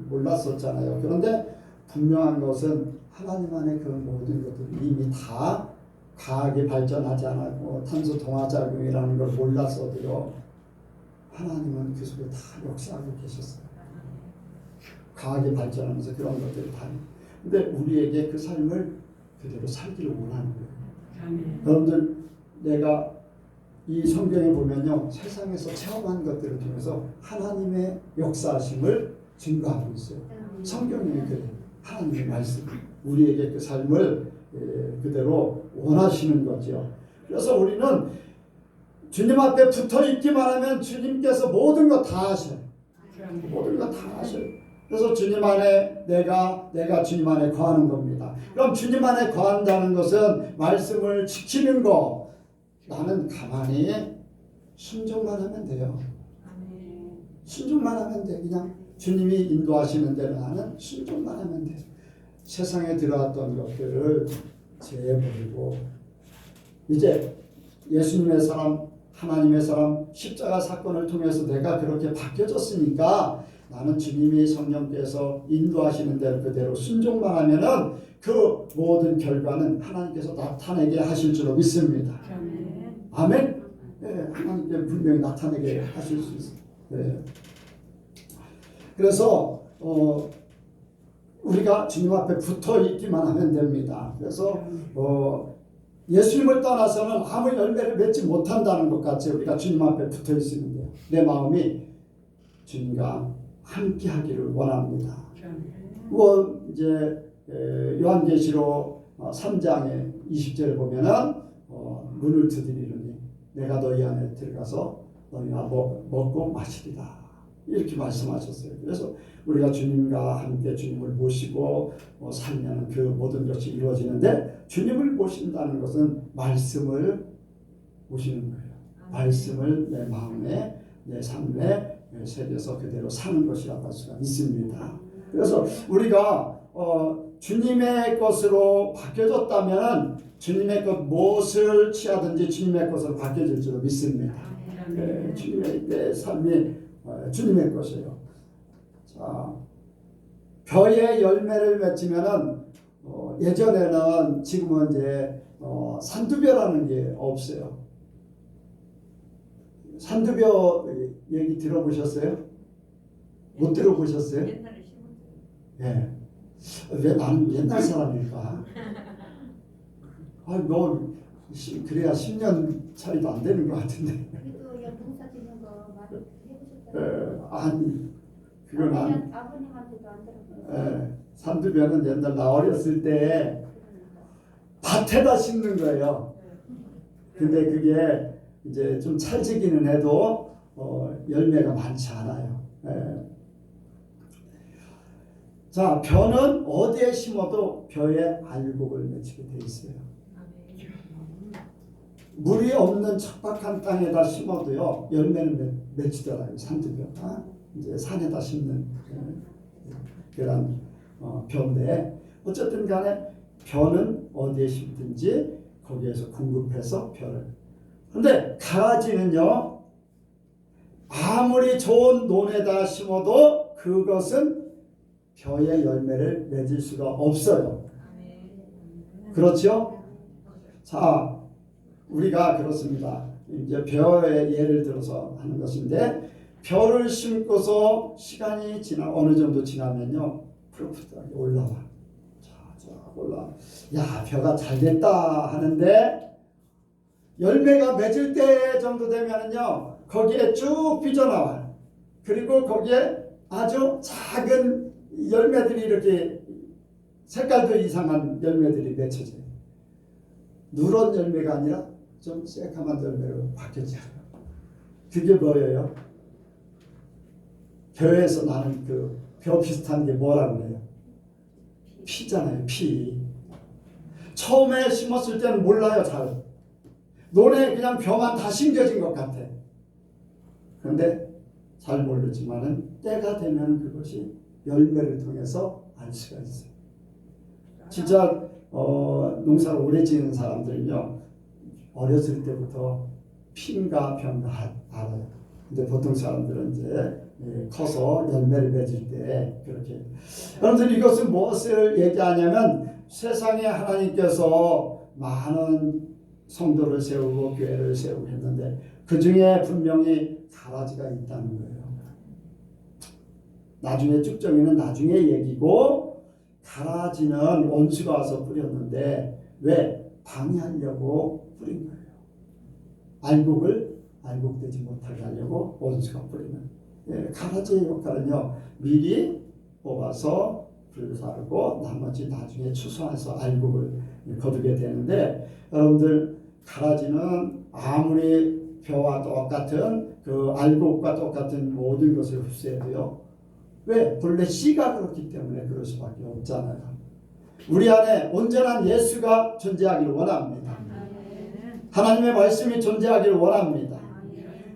Speaker 1: 몰랐었잖아요. 그런데 분명한 것은 하나님 안에 그 모든 것들이 이미 다 과학이 발전하지 않았고 탄소 동화작용이라는 걸 몰랐어도요, 하나님은 그 속에 다 역사하고 계셨어요. 과학이 발전하면서 그런 것들이 다. 근데 우리에게 그 삶을 그대로 살기를 원하는 거예요. 여러분들, 내가 이 성경에 보면요, 세상에서 체험한 것들을 통해서 하나님의 역사하심을 증거하고 있어요. 성경에 그래요. 하나님의 말씀, 우리에게 그 삶을 그대로 원하시는 거죠. 그래서 우리는 주님 앞에 붙어 있기만 하면 주님께서 모든 것 다 하셔요. 모든 것 다 하셔요. 그래서 주님 안에 내가 주님 안에 거하는 겁니다. 그럼 주님 안에 거한다는 것은 말씀을 지키는 거. 나는 가만히 순종만 하면 돼요. 순종만 하면 돼. 그냥 주님이 인도하시는 대로 나는 순종만 하면 돼. 세상에 들어왔던 것들을 제버리고 이제 예수님의 사람, 하나님의 사람, 십자가 사건을 통해서 내가 그렇게 바뀌어졌으니까 나는 주님이 성령께서 인도하시는 대로 그대로 순종만 하면은 그 모든 결과는 하나님께서 나타내게 하실 줄로 믿습니다. 아멘? 네, 하나님께 분명히 나타내게 하실 수 있어요. 네. 그래서 우리가 주님 앞에 붙어 있기만 하면 됩니다. 그래서 예수님을 떠나서는 아무 열매를 맺지 못한다는 것 같이 우리가 주님 앞에 붙어 있으면 돼요. 내 마음이 주님과 함께 하기를 원합니다. 이제 요한계시록 3장의 20절에 보면은 문을 두드리느니 내가 너희 안에 들어가서 너희가 먹고 마시리라, 이렇게 말씀하셨어요. 그래서 우리가 주님과 함께 주님을 모시고 살면 그 모든 것이 이루어지는데, 주님을 모신다는 것은 말씀을 모시는 거예요. 말씀을 내 마음에, 내 삶에 새겨서 그대로 사는 것이라고 할 수가 있습니다. 그래서 우리가 주님의 것으로 바뀌어졌다면 주님의 것 무엇을 취하든지 주님의 것으로 바뀌어질 줄 믿습니다. 주님의 내 삶이 주님의 것이에요. 자, 벼의 열매를 맺으면은 예전에는 지금은 이제 산두벼라는 게 없어요. 산두벼 얘기 들어보셨어요? 못 들어보셨어요?
Speaker 2: 옛날에 심었어요.
Speaker 1: 예. 왜 나는 옛날 사람일까? 그래야 10년 차이도 안 되는 것 같은데.
Speaker 3: 그래도 농사 짓는 거 많이 해보셨잖아요.
Speaker 1: 아니, 그건
Speaker 3: 아버님한테도 안 들어봤어요.
Speaker 1: 산두벼는 옛날 나 어렸을 때 밭에다 심는 거예요. 근데 그게 이제 좀 찰지기는 해도 열매가 많지 않아요. 자, 벼는 어디에 심어도 벼에 알곡을 맺히게 돼 있어요. 물이 없는 척박한 땅에다 심어도요 열매는 맺히더라고요. 산두벼가 이제 산에다 심는 그런 벼인데 어쨌든 간에 벼는 어디에 심든지 거기에서 공급해서 벼를. 근데 가지는요 아무리 좋은 논에다 심어도 그것은 벼의 열매를 맺을 수가 없어요. 그렇죠? 자, 우리가 그렇습니다. 이제 벼의 예를 들어서 하는 것인데 벼를 심고서 시간이 어느 정도 지나면요 푸릇푸릇하게 올라와. 자, 올라. 야, 벼가 잘 됐다 하는데 열매가 맺을 때 정도 되면은요 거기에 쭉 삐져나와. 그리고 거기에 아주 작은 열매들이 이렇게 색깔도 이상한 열매들이 맺혀져요. 누런 열매가 아니라 좀 새카만 열매로 바뀌어져요. 그게 뭐예요? 벼에서 나는 그 벼 비슷한 게 뭐라고 그래요? 피잖아요. 피. 처음에 심었을 때는 몰라요. 잘. 논에 그냥 벼만 다 심겨진 것 같아. 그런데 잘 모르지만은 때가 되면 그것이 열매를 통해서 알 수가 있어요. 진짜 농사를 오래 지는 사람들은요 어렸을 때부터 핀가 벼인가 알아요. 근데 보통 사람들은 이제 커서 열매를 맺을 때 그렇게. 여러분들 이것은 무엇을 얘기하냐면 세상에 하나님께서 많은 성도를 세우고 교회를 세우고 했는데 그 중에 분명히 가라지가 있다는 거예요. 나중에 쭉정이는 나중에 얘기고 가라지는 원수가 와서 뿌렸는데 왜? 방해하려고 뿌린 거예요. 알곡되지 못하게 하려고 원수가 뿌리는. 가라지의 역할은요 미리 뽑아서 불사르고 나머지 나중에 추수해서 알곡을 거두게 되는데 여러분들 가라지는 아무리 벼와 똑같은 그 알곡과 똑같은 모든 것을 흡수해도요 왜? 본래 씨가 그렇기 때문에 그럴 수밖에 없잖아요. 우리 안에 온전한 예수가 존재하기를 원합니다. 하나님의 말씀이 존재하기를 원합니다.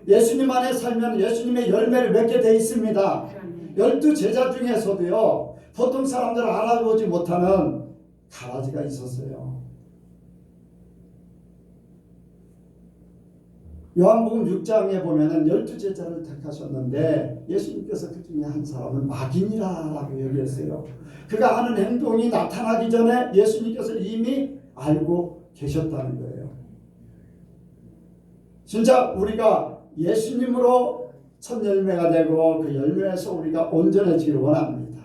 Speaker 1: 예수님 안에 살면 예수님의 열매를 맺게 돼 있습니다. 12제자 중에서도요 보통 사람들 알아보지 못하는 가라지가 있었어요. 요한복음 6장에 보면은 12제자를 택하셨는데 예수님께서 그 중에 한 사람은 막인이라고 얘기했어요. 그가 하는 행동이 나타나기 전에 예수님께서 이미 알고 계셨다는 거예요. 진짜 우리가 예수님으로 첫 열매가 되고 그 열매에서 우리가 온전해지기를 원합니다.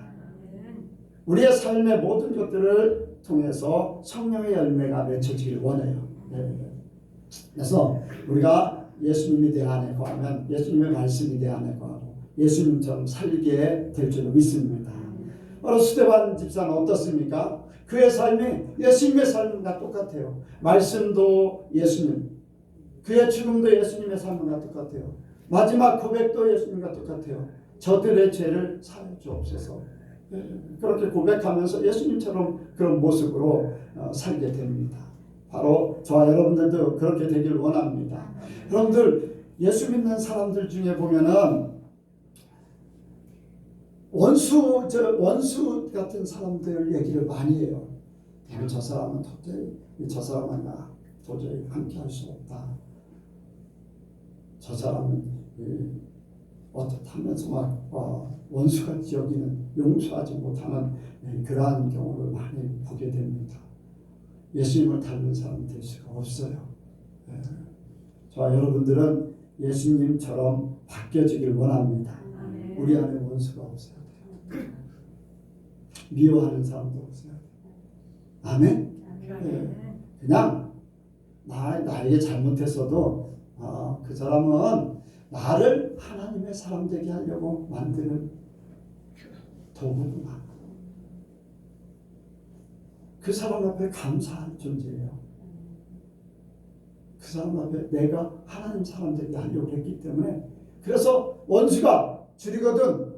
Speaker 1: 우리의 삶의 모든 것들을 통해서 성령의 열매가 맺혀지기를 원해요. 그래서 우리가 예수님이 내 안에 거하면 예수님의 말씀이 내 안에 거하고 예수님처럼 살게 될 줄 믿습니다. 바로 스데반 집사는 어떻습니까? 그의 삶이 예수님의 삶과 똑같아요. 말씀도 예수님, 그의 죽음도 예수님의 삶과 똑같아요. 마지막 고백도 예수님과 똑같아요. 저들의 죄를 사하여 주옵소서. 그렇게 고백하면서 예수님처럼 그런 모습으로 살게 됩니다. 바로 저와 여러분들도 그렇게 되길 원합니다. 여러분들 예수 믿는 사람들 중에 보면은 원수 같은 사람들 얘기를 많이 해요. 저 사람은 도저히 함께 할 수 없다. 저 사람은 어떻다면서 막 원수가 여기는 용서하지 못하는 그러한 경우를 많이 보게 됩니다. 예수님을 닮은 사람이 될 수가 없어요. 저와 여러분들은 예수님처럼 바뀌어지길 원합니다.
Speaker 2: 아멘.
Speaker 1: 우리 안에 원수가 없어야 돼요. 미워하는 사람도 없어야 돼요. 아멘?
Speaker 2: 아멘.
Speaker 1: 그냥 나에게 잘못했어도 그 사람은 나를 하나님의 사람 되게 하려고 만드는 도구구나. 그 사람 앞에 감사한 존재예요. 그 사람 앞에 내가 하나님 사람 되게 하려고 했기 때문에 그래서 원수가 줄이거든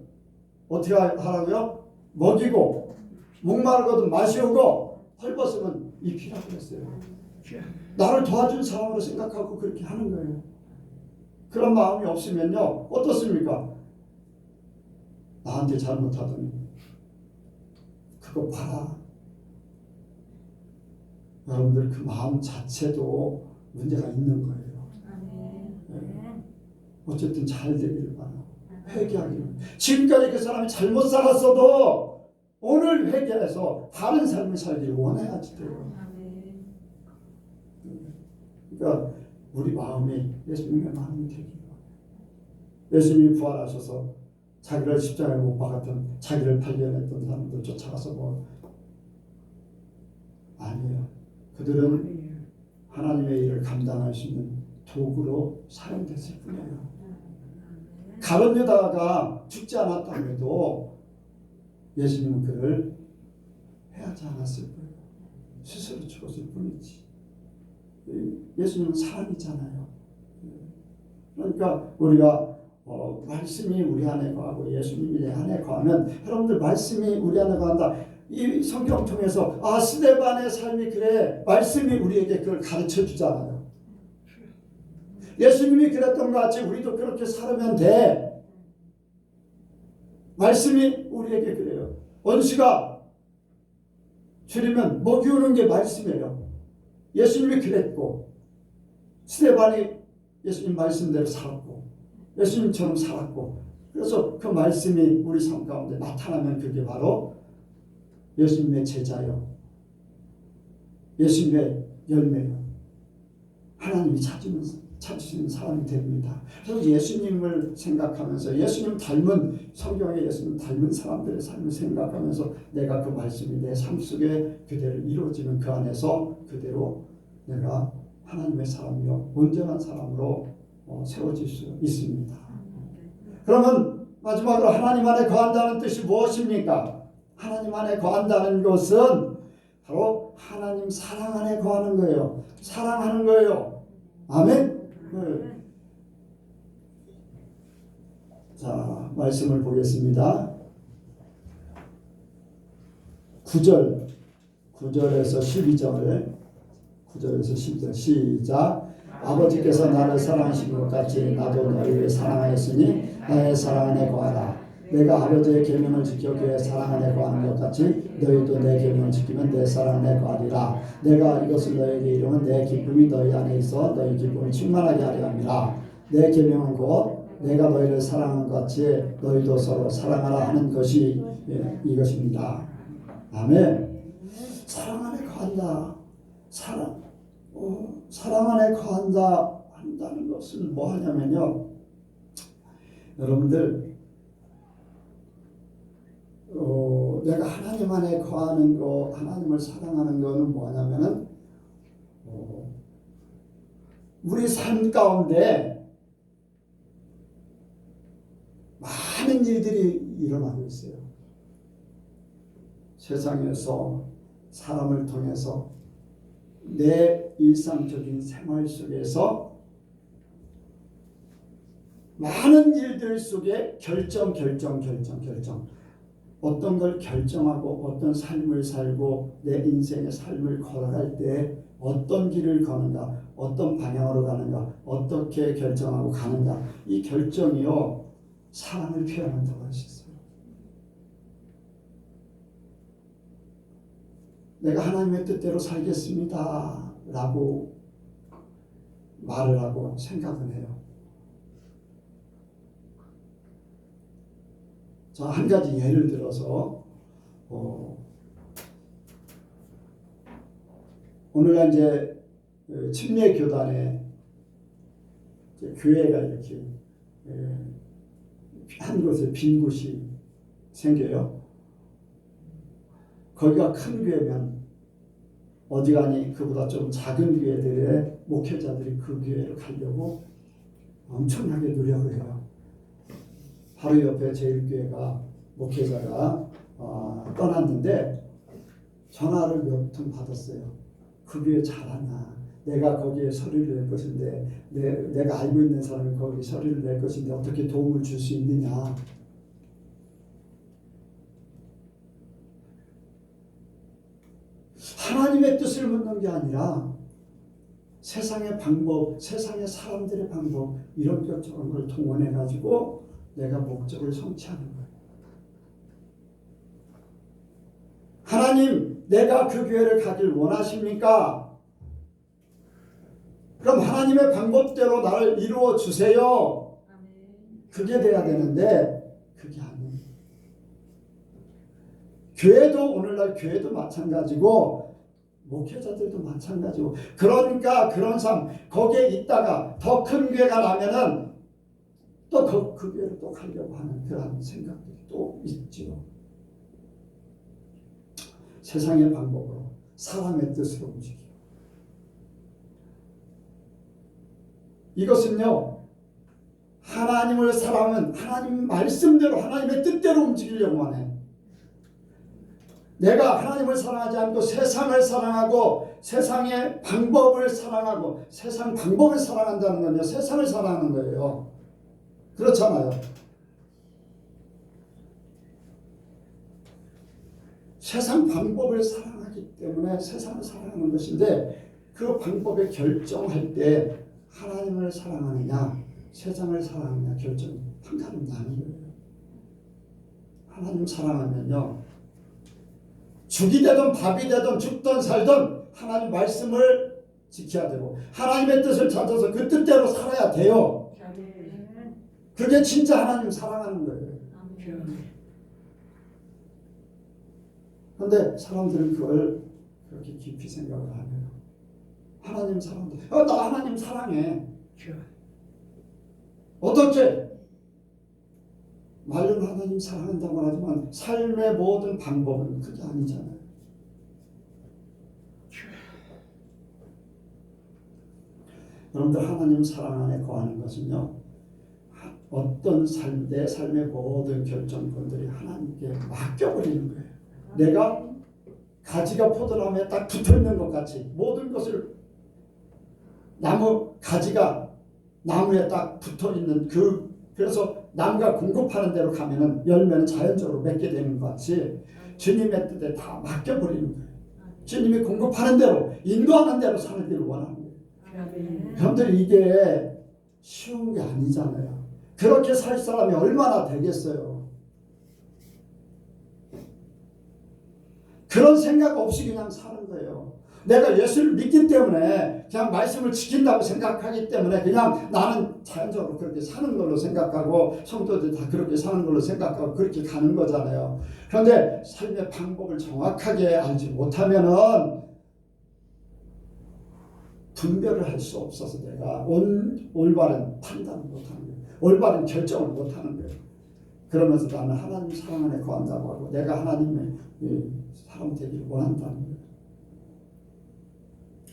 Speaker 1: 어떻게 하라고요? 먹이고 목마르거든 마시우고 헐벗으면 입히라고 했어요. 나를 도와준 사람으로 생각하고 그렇게 하는 거예요. 그런 마음이 없으면요 어떻습니까? 나한테 잘못하더니 그거 봐라. 여러분들 그 마음 자체도 문제가 있는 거예요.
Speaker 2: 아멘.
Speaker 1: 어쨌든 잘 되기를 바라고 회개하기를. 지금까지 그 사람이 잘못 살았어도 오늘 회개해서 다른 삶을 살기를 원해야지 돼요.
Speaker 2: 아멘.
Speaker 1: 그러니까 우리 마음이 예수님의 마음이 되기를 바라요. 예수님이 부활하셔서 자기를 십자가에 못 박았던 자기를 발견했던 사람들 쫓아가서 뭐 아니에요. 그들은 하나님의 일을 감당할 수 있는 도구로 사용됐을 뿐이에요. 가룟 유다가 죽지 않았다고 해도 예수님은 그를 해하지 않았을 거예요. 스스로 죽었을 뿐이지. 예수님은 사람이잖아요. 그러니까 우리가 말씀이 우리 안에 거하고 예수님이 내 안에 거하면 여러분들 말씀이 우리 안에 거한다. 이 성경 통해서 스데반의 삶이 그래 말씀이 우리에게 그걸 가르쳐 주잖아요. 예수님이 그랬던 것 같이 우리도 그렇게 살면 돼. 말씀이 우리에게 그래요. 원수가 줄이면 먹이우는 게 말씀이에요. 예수님이 그랬고 스데반이 예수님 말씀대로 살았고 예수님처럼 살았고 그래서 그 말씀이 우리 삶 가운데 나타나면 그게 바로 예수님의 제자요. 예수님의 열매요. 하나님이 찾으시는 사람이 됩니다. 그래서 예수님을 생각하면서 예수님 닮은 성경에 예수님 닮은 사람들의 삶을 생각하면서 내가 그 말씀이 내 삶 속에 그대로 이루어지면 그 안에서 그대로 내가 하나님의 사람이요 온전한 사람으로 세워질 수 있습니다. 그러면 마지막으로 하나님 안에 거한다는 뜻이 무엇입니까? 하나님 안에 거한다는 것은 바로 하나님 사랑 안에 거하는 거예요. 사랑하는 거예요. 아멘? 네. 자, 말씀을 보겠습니다. 9절에서 12절 9절에서 12절 시작. 아버지께서 나를 사랑하신 것 같이 나도 너희를 사랑하였으니 나의 사랑 안에 거하라. 내가 아버지의 계명을 지켜 그의 사랑 안에 거하는 것 같이 너희도 내 계명을 지키면 내 사랑 안에 거하리라. 내가 이것을 너희에게 이루면 내 기쁨이 너희 안에 있어 너희 기쁨을 충만하게 하려 함이라. 내 계명은 곧 내가 너희를 사랑한 것 같이 너희도 서로 사랑하라 하는 것이 이것입니다. 아멘. 사랑 안에 거한다. 사랑 안에 거한다 한다는 것은 뭐 하냐면요. 여러분들 내가 하나님 안에 거하는 거, 하나님을 사랑하는 거는 뭐냐면은 우리 삶 가운데 많은 일들이 일어나고 있어요. 세상에서 사람을 통해서 내 일상적인 생활 속에서 많은 일들 속에 결정 어떤 걸 결정하고 어떤 삶을 살고 내 인생의 삶을 걸어갈 때 어떤 길을 가는가 어떤 방향으로 가는가 어떻게 결정하고 가는가 이 결정이요 사랑을 표현한다고 할 수 있어요. 내가 하나님의 뜻대로 살겠습니다 라고 말을 하고 생각을 해요. 자, 한 가지 예를 들어서 오늘날 이제 침례 교단에 교회가 이렇게 한 곳에 빈 곳이 생겨요. 거기가 큰 교회면 어지간히 그보다 좀 작은 교회들의 목회자들이 그 교회를 가려고 엄청나게 노력을 해요. 바로 옆에 제일교회가 목회자가 떠났는데 전화를 몇 통 받았어요. 그 교회 잘하나? 내가 거기에 서류를 낼 것인데 내가 알고 있는 사람이 거기 서류를 낼 것인데 어떻게 도움을 줄 수 있느냐? 하나님의 뜻을 묻는 게 아니라 세상의 방법, 세상의 사람들의 방법 이런 것 저런 걸 동원해 가지고 내가 목적을 성취하는 거예요. 하나님, 내가 그 교회를 가길 원하십니까? 그럼 하나님의 방법대로 나를 이루어 주세요. 그게 돼야 되는데 그게 아니에요. 교회도 오늘날 교회도 마찬가지고 목회자들도 마찬가지고 그러니까 그런 삶 거기에 있다가 더 큰 교회가 나면은 또 그 교회로 또 가려고 하는 그런 생각들이 또 있죠. 세상의 방법으로 사람의 뜻으로 움직이고 이것은요 하나님을 사랑하면 하나님 말씀대로 하나님의 뜻대로 움직이려고만 해. 내가 하나님을 사랑하지 않고 세상을 사랑하고 세상의 방법을 사랑하고 세상 방법을 사랑한다는 건요 세상을 사랑하는 거예요. 그렇잖아요. 세상 방법을 사랑하기 때문에 세상을 사랑하는 것인데 그 방법에 결정할 때 하나님을 사랑하느냐 세상을 사랑하느냐 결정 한 가지 나는 거예요. 하나님 사랑하면요 죽이 되든 밥이 되든 죽든 살든 하나님 말씀을 지켜야 되고 하나님의 뜻을 찾아서 그 뜻대로 살아야 돼요. 그게 진짜 하나님 사랑하는 거예요. 그런데 사람들은 그걸 그렇게 깊이 생각을 안 해요. 하나님 사랑한다. 나 하나님 사랑해. 어떻게? 말로는 하나님 사랑한다고 하지만 삶의 모든 방법은 그게 아니잖아요. 여러분들 하나님 사랑 안에 거하는 것은요. 어떤 내 삶의 모든 결정권들이 하나님께 맡겨버리는 거예요. 내가 가지가 포도나무에 딱 붙어있는 것 같이 모든 것을 나무 가지가 나무에 딱 붙어있는 그래서 나무가 공급하는 대로 가면은 열매는 자연적으로 맺게 되는 것 같이 주님의 뜻에 다 맡겨버리는 거예요. 주님이 공급하는 대로 인도하는 대로 살기를 원하는 거예요. 여러분들 이게 쉬운 게 아니잖아요. 그렇게 살 사람이 얼마나 되겠어요. 그런 생각 없이 그냥 사는 거예요. 내가 예수를 믿기 때문에 그냥 말씀을 지킨다고 생각하기 때문에 그냥 나는 자연적으로 그렇게 사는 걸로 생각하고 성도들 다 그렇게 사는 걸로 생각하고 그렇게 가는 거잖아요. 그런데 삶의 방법을 정확하게 알지 못하면은 분별을 할 수 없어서 내가 올바른 판단을 못하는 거예요. 올바른 결정을 못하는 거예요. 그러면서 나는 하나님 사랑 안에 거한다고 하고 내가 하나님의 사람 되기를 원한다는 거예요.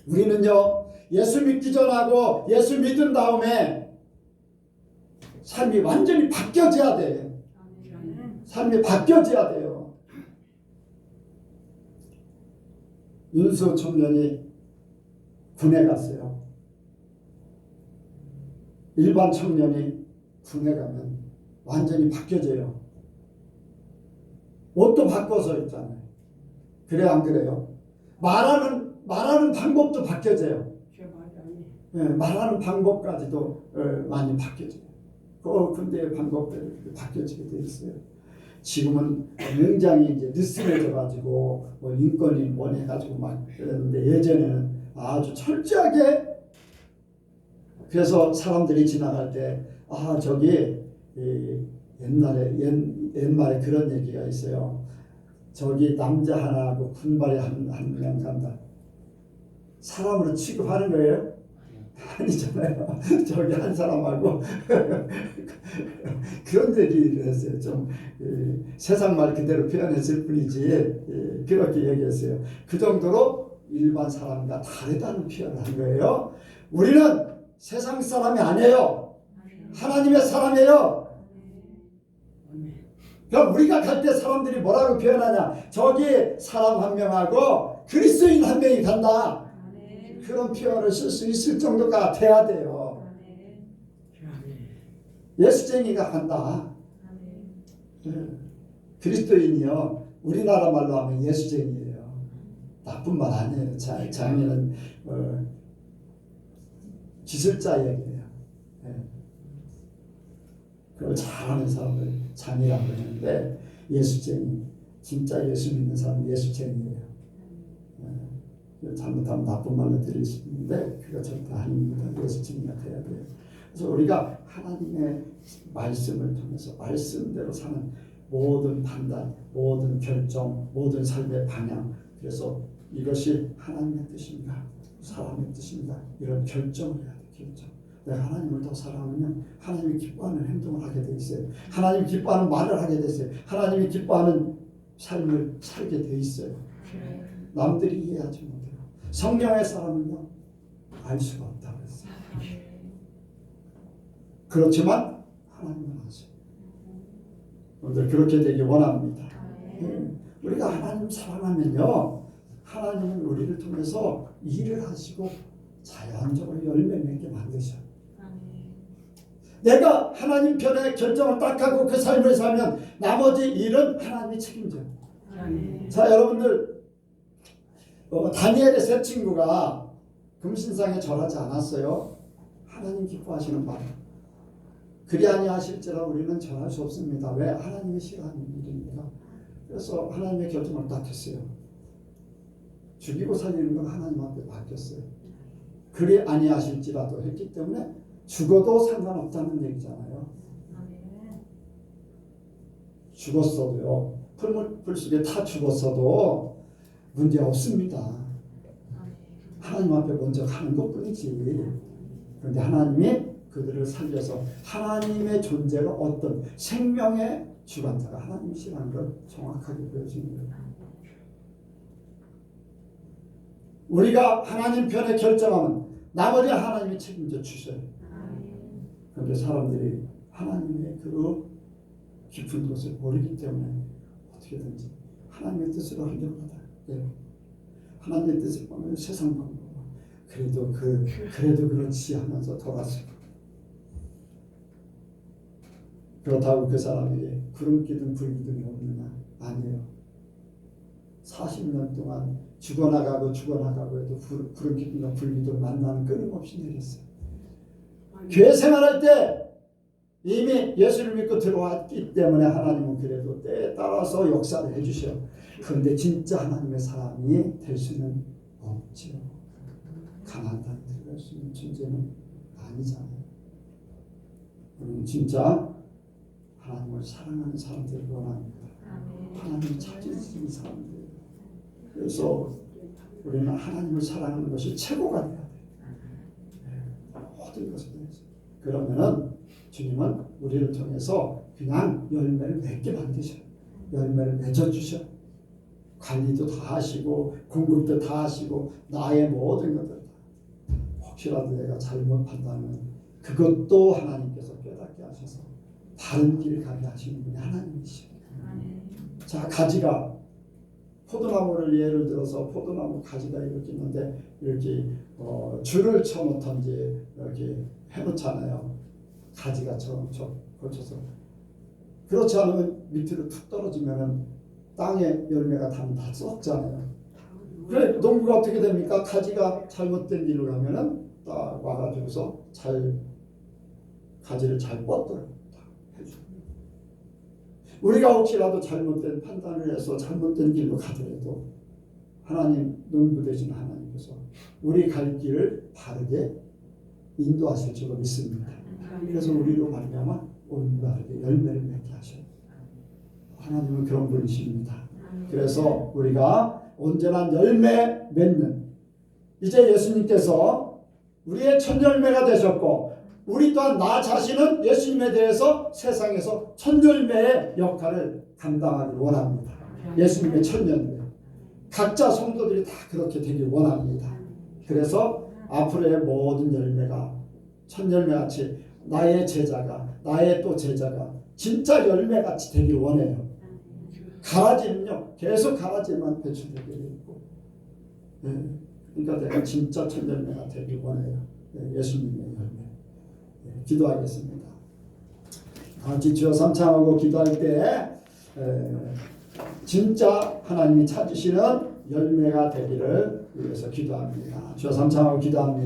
Speaker 1: 우리는요 예수 믿기 전하고 예수 믿은 다음에 삶이 완전히 바뀌어져야 돼. 삶이 바뀌어져야 돼요. 윤수 청년이 군에 갔어요. 일반 청년이 군에 가면 완전히 바뀌어져요. 옷도 바꿔서 있잖아요. 그래 안 그래요? 말하는 방법도 바뀌어져요. 네, 말하는 방법까지도 많이 바뀌어져요. 군대의 방법들이 바뀌어지게 돼 있어요. 지금은 굉장히 이제 느슨해져 가지고 뭐 인권이 원해 가지고 막 그랬는데 예전에는 아주 철저하게 그래서 사람들이 지나갈 때 저기 옛날에 옛말에 그런 얘기가 있어요. 저기 남자 하나하고 군발이 한 명 간다. 사람으로 취급하는 거예요? 아니잖아요. 저기 한 사람하고 그런 얘기를 했어요. 좀 세상 말 그대로 표현했을 뿐이지 그렇게 얘기했어요. 그 정도로 일반 사람과 다르다는 표현을 한 거예요. 우리는 세상 사람이 아니에요. 하나님의 사람이에요. 그럼 우리가 갈 때 사람들이 뭐라고 표현하냐? 저기 사람 한 명하고 그리스도인 한 명이 간다. 그런 표현을 쓸 수 있을 정도가 돼야 돼요. 예수쟁이가 간다. 그리스도인이요. 우리나라 말로 하면 예수쟁이에요. 나쁜 말 아니에요. 장인은 기술자 얘기예요. 그걸 잘하는 사람을 장이라고 하는데 예수쟁이, 진짜 예수 믿는 사람은 예수쟁이에요. 잘못하면 나쁜 말로 들으시는데 그거 절대 아닙니다. 예수쟁이가 돼야 돼요. 그래서 우리가 하나님의 말씀을 통해서 말씀대로 사는 모든 판단, 모든 결정, 모든 삶의 방향, 그래서 이것이 하나님의 뜻인가 사람의 뜻인가 이런 결정을 해야 돼요. 결정. 내가 하나님을 더 사랑하면 하나님이 기뻐하는 행동을 하게 돼 있어요. 하나님이 기뻐하는 말을 하게 돼 있어요. 하나님이 기뻐하는 삶을 살게 돼 있어요. 남들이 이해하지 못해요. 성령의 사람은요 알 수가 없다고 했어요. 그렇지만 하나님은 아세요. 오늘 그렇게 되길 원합니다. 우리가 하나님 사랑하면요 하나님은 우리를 통해서 일을 하시고 자연적으로 열매 맺게 만드셔요. 내가 하나님 편에 결정을 딱 하고 그 삶을 살면 나머지 일은 하나님이 책임져요. 자, 여러분들 다니엘의 세 친구가 금신상에 절하지 않았어요. 하나님 기뻐하시는 말. 그리 아니하실지라 우리는 절할 수 없습니다. 왜? 하나님이 싫어하는 일입니다. 그래서 하나님의 결정을 딱 했어요. 죽이고 살리는 건 하나님 앞에 맡겼어요. 그리 아니하실지라도 했기 때문에 죽어도 상관없다는 얘기잖아요. 죽었어도요. 풀 속에 타 죽었어도 문제 없습니다. 하나님 앞에 먼저 가는 것뿐이지. 그런데 하나님이 그들을 살려서 하나님의 존재가 어떤 생명의 주관자가 하나님이시라는 걸 정확하게 보여주는 거예요. 우리가 하나님 편에 결정하면 나머지 하나님이 책임져 주셔요. 그런데 사람들이 하나님의 그 깊은 것을 모르기 때문에 어떻게든지 하나님의 뜻으로 하려고 하다. 하나님의 뜻을 보면 세상 방법. 그래도 그렇지 하면서 돌아서고. 그렇다고 그 사람에게 구름기둥 불기둥이 없느냐? 아니에요. 40년 동안 죽어나가고 해도 구름기둥과 불기둥 만나는 끊임없이 내렸어요. 교회 생활할 때 이미 예수를 믿고 들어왔기 때문에 하나님은 그래도 때에 따라서 역사를 해주셔요. 그런데 진짜 하나님의 사람이 될 수는 없죠. 가나안 땅에 들어갈 수 있는 존재는 아니잖아요. 우리는 진짜 하나님을 사랑하는 사람들을 원합니다. 하나님을 찾으시는 사람들. 그래서 우리는 하나님을 사랑하는 것이 최고가 돼야 돼요. 모든 것에 대해서. 그러면은 주님은 우리를 통해서 그냥 열매를 맺게 만드셔요. 열매를 맺어주셔. 관리도 다 하시고 공급도 다 하시고 나의 모든 것들 다. 혹시라도 내가 잘못 판단하면 그것도 하나님께서 깨닫게 하셔서 다른 길 가게 하시는 분이 하나님이시죠. 자, 가지가 포도나무를 예를 들어서 포도나무 가지가 이렇게 있는데 이렇게 줄을 쳐놓던지 이렇게 해놓잖아요. 가지가 걸쳐서 그렇지 않으면 밑으로 툭 떨어지면은 땅에 열매가 닿으면 다 썩잖아요. 그래 농부가 어떻게 됩니까? 가지가 잘못된 길로 가면은 딱 와가지고서 가지를 잘 뻗도록 해줘. 우리가 혹시라도 잘못된 판단을 해서 잘못된 길로 가더라도 하나님 농부 되신 하나님께서 우리 갈 길을 바르게 인도하실 줄로 믿습니다. 그래서 우리로 말미암아 올바르게 열매를 맺게 하셔요. 하나님은 그런 분이십니다. 그래서 우리가 온전한 열매 맺는, 이제 예수님께서 우리의 첫 열매가 되셨고 우리 또한 나 자신은 예수님에 대해서 세상에서 첫 열매의 역할을 감당하기 원합니다. 예수님의 첫 열매. 각자 성도들이 다 그렇게 되길 원합니다. 그래서 앞으로의 모든 열매가 첫 열매같이 나의 제자가, 나의 또 제자가 진짜 열매같이 되길 원해요. 가라지는요, 계속 가라지만 배출되게 되고, 그러니까 내가 진짜 첫 열매가 되길 원해요. 예수님의 열매. 기도하겠습니다. 같이 주여 삼창하고 기도할 때 진짜 하나님이 찾으시는 열매가 되기를 위해서 기도합니다. 주여 삼창하고 기도합니다.